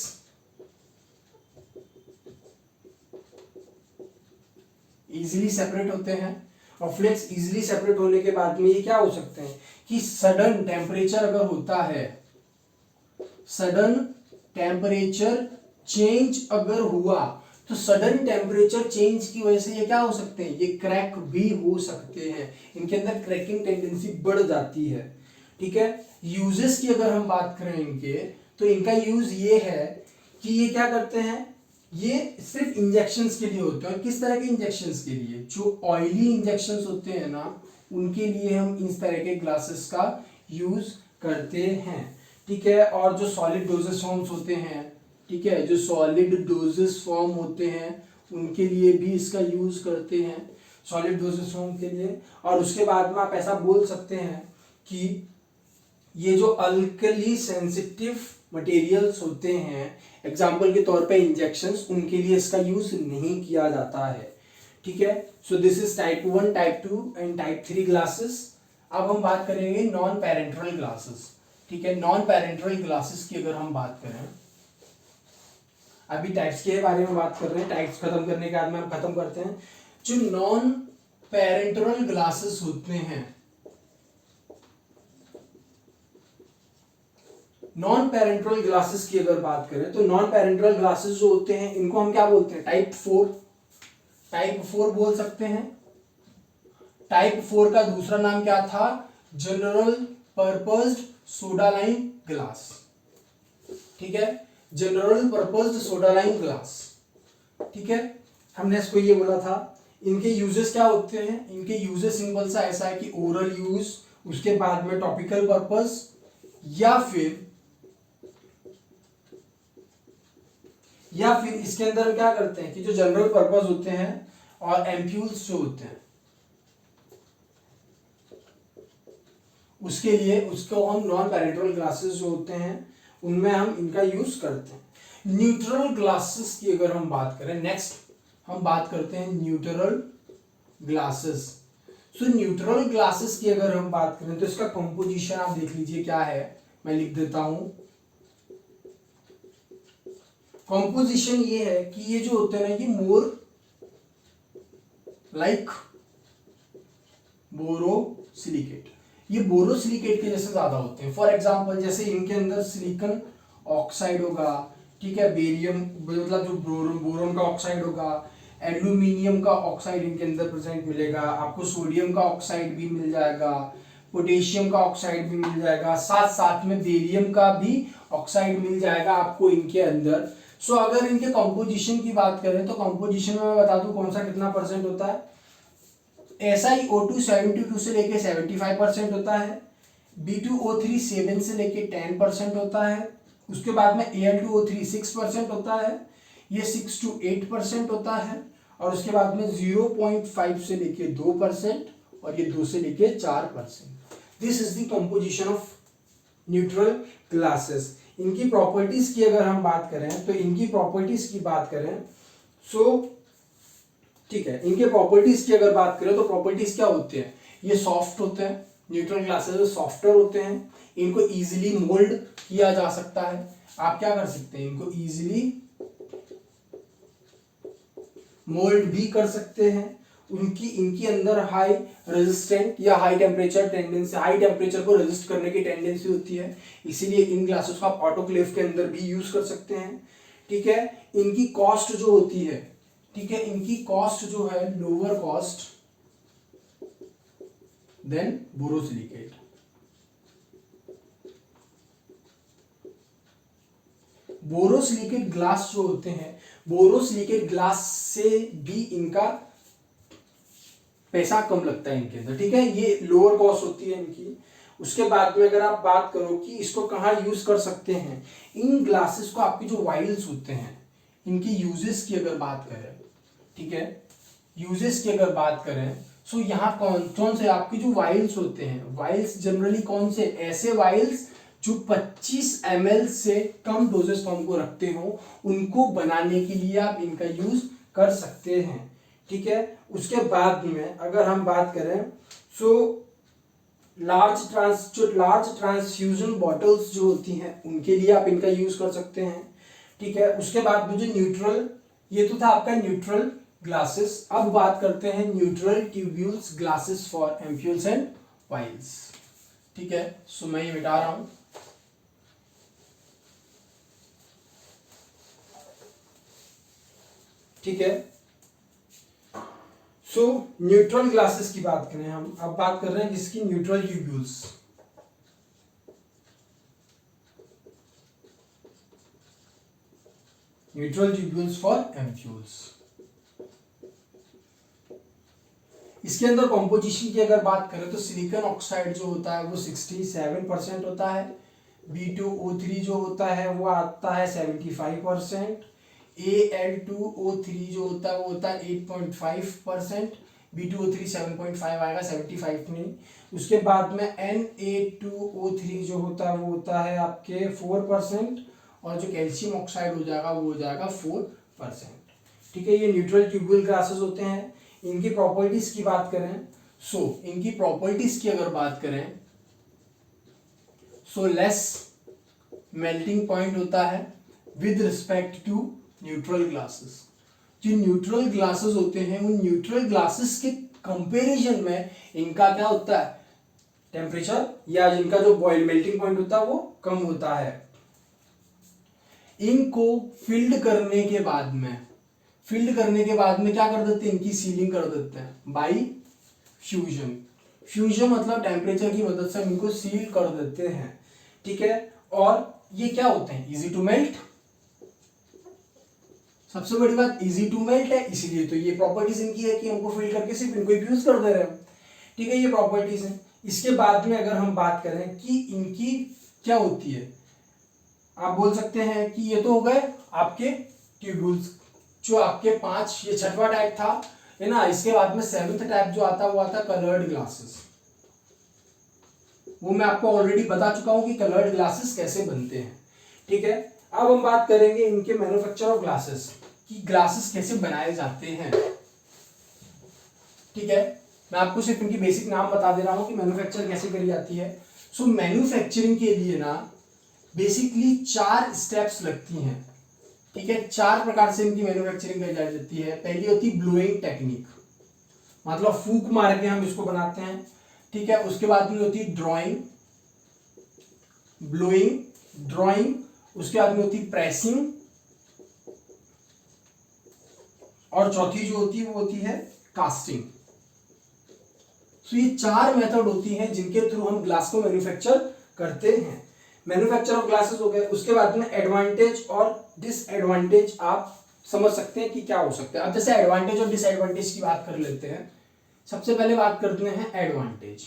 इजीली सेपरेट होते हैं, और फ्लेक्स इजीली सेपरेट होने के बाद में ये क्या हो सकते हैं कि सडन टेम्परेचर अगर होता है, सडन टेम्परेचर चेंज अगर हुआ, तो सडन टेम्परेचर चेंज की वजह से ये क्या हो सकते हैं, ये क्रैक भी हो सकते हैं, इनके अंदर क्रैकिंग टेंडेंसी बढ़ जाती है। ठीक है, यूजेस की अगर हम बात करें इनके, तो इनका यूज ये है कि ये क्या करते हैं, ये सिर्फ इंजेक्शंस के लिए होते हैं। और किस तरह के इंजेक्शंस के लिए, जो ऑयली इंजेक्शंस होते हैं ना, उनके लिए हम इस तरह के ग्लासेस का यूज करते हैं। ठीक है, और जो सॉलिड डोजेस फॉर्म्स होते हैं, ठीक है, जो सॉलिड डोजेस फॉर्म होते हैं उनके लिए भी इसका यूज करते हैं, सॉलिड डोजेस फॉर्म के लिए। और उसके बाद में आप ऐसा बोल सकते हैं कि ये जो अल्कली सेंसिटिव मटेरियल्स होते हैं, एग्जाम्पल के तौर पे इंजेक्शंस, उनके लिए इसका यूज नहीं किया जाता है। ठीक है, so this is type 1, type 2 and type 3 glasses. अब हम बात करेंगे नॉन पेरेंटल ग्लासेस। ठीक है, नॉन पेरेंटल ग्लासेस की अगर हम बात करें, अभी टाइप्स के बारे में बात कर रहे हैं, टाइप्स खत्म करने के बाद में हम खत्म करते हैं। जो नॉन पेरेंटल ग्लासेस होते हैं, नॉन पेरेंटल ग्लासेस की अगर बात करें, तो नॉन पेरेंटल ग्लासेस जो होते हैं इनको हम क्या बोलते हैं, टाइप 4, टाइप 4 बोल सकते हैं। टाइप 4 का दूसरा नाम क्या था, जनरल पर्पस्ड सोडा लाइम ग्लास। ठीक है, जनरल पर्पस्ड सोडा लाइम ग्लास। ठीक है, हमने इसको ये बोला था। इनके यूजेस क्या होते हैं, इनके यूजेस सिंपल सा ऐसा है कि ओरल यूज, उसके बाद में टॉपिकल पर्पस, या फिर इसके अंदर क्या करते हैं कि जो जनरल पर्पस होते हैं और एम्प्यूल्स जो होते हैं, उसके लिए उसको हम नॉन पेरेंटल ग्लासेस जो होते हैं उनमें हम इनका यूज करते हैं। न्यूट्रल ग्लासेस की अगर हम बात करें, नेक्स्ट हम बात करते हैं न्यूट्रल ग्लासेस। सो न्यूट्रल ग्लासेस की अगर हम बात करें तो इसका कंपोजिशन आप देख लीजिए क्या है, मैं लिख देता हूं। कॉम्पोजिशन ये है कि ये जो होते हैं ना, ये मोर लाइक बोरोसिलिकेट, ये बोरोसिलिकेट के जैसे ज्यादा होते हैं। फॉर एग्जांपल जैसे इनके अंदर सिलिकॉन ऑक्साइड होगा, ठीक है, बेरियम मतलब जो बोरोन का ऑक्साइड होगा, एल्यूमिनियम का ऑक्साइड इनके अंदर प्रेजेंट मिलेगा आपको, सोडियम का ऑक्साइड भी मिल जाएगा, पोटेशियम का ऑक्साइड भी मिल जाएगा, साथ साथ में बेरियम का भी ऑक्साइड मिल जाएगा आपको इनके अंदर। सो अगर इनके कंपोजिशन की बात करें तो कंपोजिशन में मैं बता दूं कौन सा कितना परसेंट होता है। SiO2 72 से लेके 75% होता है, B2O3 7 से लेके 10% होता है, उसके बाद में Al2O3 6% होता है, ये 6 to 8% होता है, और उसके बाद में 0.5 से लेके 2% और ये 2 से लेके 4%। This is the composition of neutral glasses. इनकी प्रॉपर्टीज की अगर हम बात करें तो इनकी प्रॉपर्टीज की बात करें ठीक है, इनके प्रॉपर्टीज की अगर बात करें तो प्रॉपर्टीज क्या होते हैं, ये सॉफ्ट होते हैं, न्यूट्रल ग्लासेस सॉफ्टर होते हैं, इनको इजीली मोल्ड किया जा सकता है। आप क्या कर सकते हैं, इनको इजीली मोल्ड भी कर सकते हैं। इनकी अंदर हाई रेजिस्टेंट या high temperature tendency, high temperature को रेजिस्ट करने की टेंडेंसी होती है, इसीलिए इन ग्लासेस को आप ऑटोक्लेव के अंदर भी यूज कर सकते हैं। ठीक है, इनकी कॉस्ट जो होती है, ठीक है, इनकी कॉस्ट जो है lower cost than borosilicate. Borosilicate glass जो होते हैं, बोरोसिलिकेट ग्लास से भी इनका पैसा कम लगता है इनके अंदर, ठीक है, ये लोअर कॉस्ट होती है इनकी। उसके बाद में अगर आप बात करो कि इसको कहाँ यूज कर सकते हैं, इन ग्लासेस को आपके जो वाइल्स होते हैं इनकी यूजेस की अगर बात करें, ठीक है, यूजेस की अगर बात करें सो यहाँ कौन से आपके जो वाइल्स होते हैं, वाइल्स जनरली कौन से, ऐसे वाइल्स जो 25 ml से कम डोजेस फॉर्म को रखते हो, उनको बनाने के लिए आप इनका यूज कर सकते हैं। ठीक है, उसके बाद में अगर हम बात करें सो लार्ज ट्रांसफ्यूजन बॉटल्स जो होती हैं उनके लिए आप इनका यूज कर सकते हैं। ठीक है, उसके बाद में जो न्यूट्रल, ये तो था आपका न्यूट्रल ग्लासेस। अब बात करते हैं neutral tubular glasses for ampoules and vials. ठीक है, सो मैं ये मिटा रहा हूं। ठीक है, सो न्यूट्रल ग्लासेस की बात करें हम, अब बात कर रहे हैं किसकी, neutral tubules. Neutral tubules for ampoules. इसके अंदर कॉम्पोजिशन की अगर बात करें तो सिलिकॉन ऑक्साइड जो होता है वो 67% होता है, B2O3 जो होता है वो आता है 75%, Al2O3 जो होता है वो होता है 8.5%, B2O3 7.5 आएगा, 75 नहीं। उसके बाद में Na2O3 जो होता है वो होता है आपके 4%, और जो कैल्शियम ऑक्साइड हो जाएगा वो हो जाएगा 4%। ठीक है, ये न्यूट्रल ट्यूब्यूल ग्लासेस होते हैं। इनकी प्रॉपर्टीज की बात करें इनकी प्रॉपर्टीज की अगर बात करें लेस मेल्टिंग पॉइंट होता है with respect to neutral glasses. जो न्यूट्रल ग्लासेस होते हैं उन न्यूट्रल ग्लासेस के कंपैरिजन में इनका क्या होता है, टेम्परेचर या इनका जो बॉयल मेल्टिंग पॉइंट होता है वो कम होता है। इनको फिल्ड करने के बाद में क्या कर देते हैं, इनकी सीलिंग कर देते हैं बाई फ्यूजन। फ्यूजन मतलब टेम्परेचर की मदद से इनको सील कर देते हैं। ठीक है, और ये क्या होते हैं, इजी टू मेल्ट। सबसे बड़ी बात इजी टू मेल्ट है, इसीलिए तो ये प्रॉपर्टीज इनकी है कि हमको फिल करके सिर्फ इनको यूज कर दे रहे हैं। ठीक है, ये प्रॉपर्टीज है। इसके बाद में अगर हम बात करें कि इनकी क्या होती है, आप बोल सकते हैं कि ये तो हो गए आपके ट्यूब्यूल्स जो आपके 5, ये छठवां टाइप था, है ना। इसके बाद में 7th टाइप जो आता है वो आता है कलर्ड ग्लासेस। वो मैं आपको ऑलरेडी बता चुका हूं कि कलर्ड ग्लासेस कैसे बनते हैं। ठीक है, अब हम बात करेंगे इनके मैन्युफैक्चर ऑफ ग्लासेस कि ग्लासेस कैसे बनाए जाते हैं। ठीक है, मैं आपको सिर्फ इनकी बेसिक नाम बता दे रहा हूं कि मैन्युफैक्चर कैसे करी जाती है। सो मैन्युफैक्चरिंग के लिए ना बेसिकली 4 स्टेप्स लगती हैं। ठीक है, 4 प्रकार से इनकी मैन्युफैक्चरिंग की जाती है। पहली होती है ब्लोइंग टेक्निक, मतलब फूंक मार के हम इसको बनाते हैं। ठीक है, उसके बाद में होती है ड्राइंग, ब्लोइंग, ड्राइंग, उसके बाद में होती है प्रेसिंग, और चौथी जो होती है वो होती है कास्टिंग। तो ये 4 मेथड होती हैं जिनके थ्रू हम ग्लास को मैन्युफैक्चर करते हैं। मैन्युफैक्चर ऑफ ग्लासेस हो गए। उसके बाद में एडवांटेज और डिसएडवांटेज आप समझ सकते हैं कि क्या हो सकता है। अब जैसे एडवांटेज और डिसएडवांटेज की बात कर लेते हैं। सबसे पहले बात करते हैं एडवांटेज।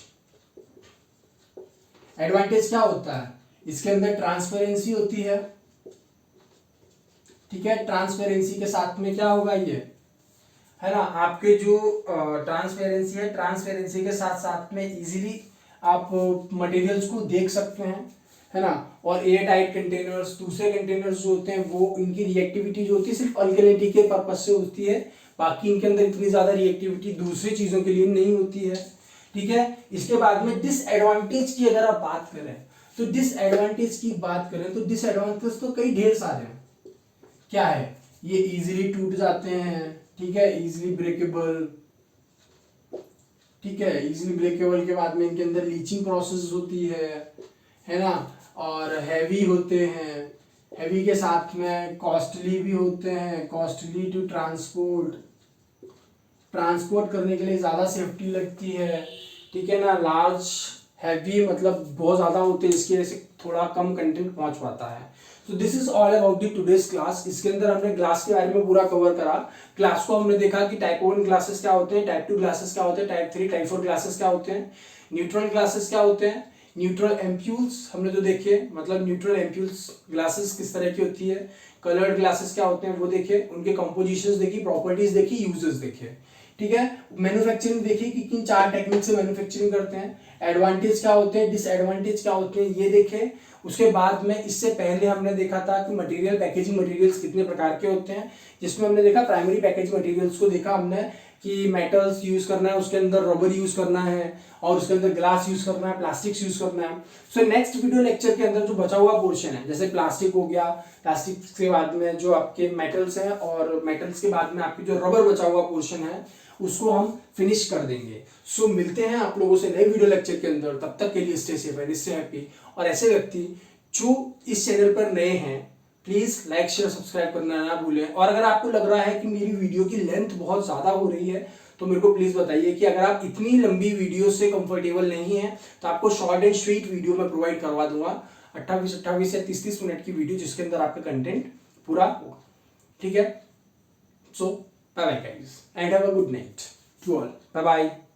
एडवांटेज क्या होता है? इसके अंदर ट्रांसपेरेंसी होती है। ठीक है, ट्रांसपेरेंसी के साथ में क्या होगा, ये है ना, आपके जो ट्रांसपेरेंसी है, ट्रांसपेरेंसी के साथ साथ में इजीली आप मटेरियल्स को देख सकते हैं, है ना। और एयर टाइट कंटेनर्स, दूसरे कंटेनर्स जो होते हैं वो इनकी रिएक्टिविटी जो होती है सिर्फ अल्कलिनिटी के पर्पज से होती है, बाकी इनके अंदर इतनी ज्यादा रिएक्टिविटी दूसरी चीजों के लिए नहीं होती है। ठीक है, इसके बाद में डिसएडवांटेज की अगर आप बात करें तो डिसएडवांटेज की बात करें तो डिसएडवांटेज तो कई ढेर सारे हैं। क्या है? ये इजीली टूट जाते हैं। ठीक है, इजीली ब्रेकेबल। ठीक है, इजीली ब्रेकेबल के बाद में इनके अंदर लीचिंग प्रोसेस होती है ना। और हैवी होते हैं, हैवी के साथ में कॉस्टली भी होते हैं, कॉस्टली टू ट्रांसपोर्ट, ट्रांसपोर्ट करने के लिए ज़्यादा सेफ्टी लगती है। ठीक है ना, लार्ज हैवी मतलब बहुत ज़्यादा होते हैं, इसकी वजह से थोड़ा कम कंटेंट पहुंच पाता है। तो this is all about the today's class. इसके अंदर हमने ग्लास के बारे में पूरा कवर करा। ग्लास को हमने देखा कि टाइप 1 ग्लासेस क्या होते हैं, टाइप 2 ग्लासेस क्या होते हैं, टाइप 3 टाइप 4 ग्लासेस क्या होते हैं, न्यूट्रल ग्लासेस क्या होते हैं, न्यूट्रल एम्प्यूल्स हमने तो देखे, मतलब न्यूट्रल एम्प्यूल्स ग्लासेस किस तरह की होती है, कलर्ड ग्लासेस क्या होते हैं वो देखे, उनके कंपोजिशंस देखी, प्रॉपर्टीज देखी, यूजेस देखे। ठीक है, मैन्युफैक्चरिंग देखी कि किन 4 टेक्निक से मैन्युफैक्चरिंग करते हैं, एडवांटेज क्या होते हैं, डिसएडवांटेज क्या होते हैं ये देखे। उसके बाद में इससे पहले हमने देखा था कि मटेरियल, पैकेजिंग मटेरियल्स कितने प्रकार के होते हैं, जिसमें हमने देखा प्राइमरी पैकेजिंग मटेरियल्स को देखा हमने कि मेटल्स यूज करना है, उसके अंदर रबर यूज करना है, और उसके अंदर ग्लास यूज करना है, प्लास्टिक्स यूज करना है। सो नेक्स्ट वीडियो लेक्चर के अंदर जो बचा हुआ पोर्शन है, जैसे प्लास्टिक हो गया, प्लास्टिक के बाद में जो आपके मेटल्स हैं, और मेटल्स के बाद में आपकी जो रबर बचा हुआ पोर्शन है उसको हम फिनिश कर देंगे। सो मिलते हैं आप लोगों से नए वीडियो लेक्चर के अंदर। तब तक के लिए stay safe and stay happy. और ऐसे व्यक्ति जो इस चैनल पर नए हैं प्लीज लाइक शेयर सब्सक्राइब करना ना भूलें। और अगर आपको लग रहा है कि मेरी वीडियो की लेंथ बहुत ज्यादा हो रही है तो मेरे को प्लीज बताइए कि अगर आप इतनी लंबी वीडियो से कंफर्टेबल नहीं है तो आपको शॉर्ट एंड स्वीट वीडियो में प्रोवाइड करवा दूंगा, 28 या 30 मिनट की वीडियो जिसके अंदर आपका कंटेंट पूरा होगा। ठीक है, so bye bye guys and have a good night to all. Bye bye.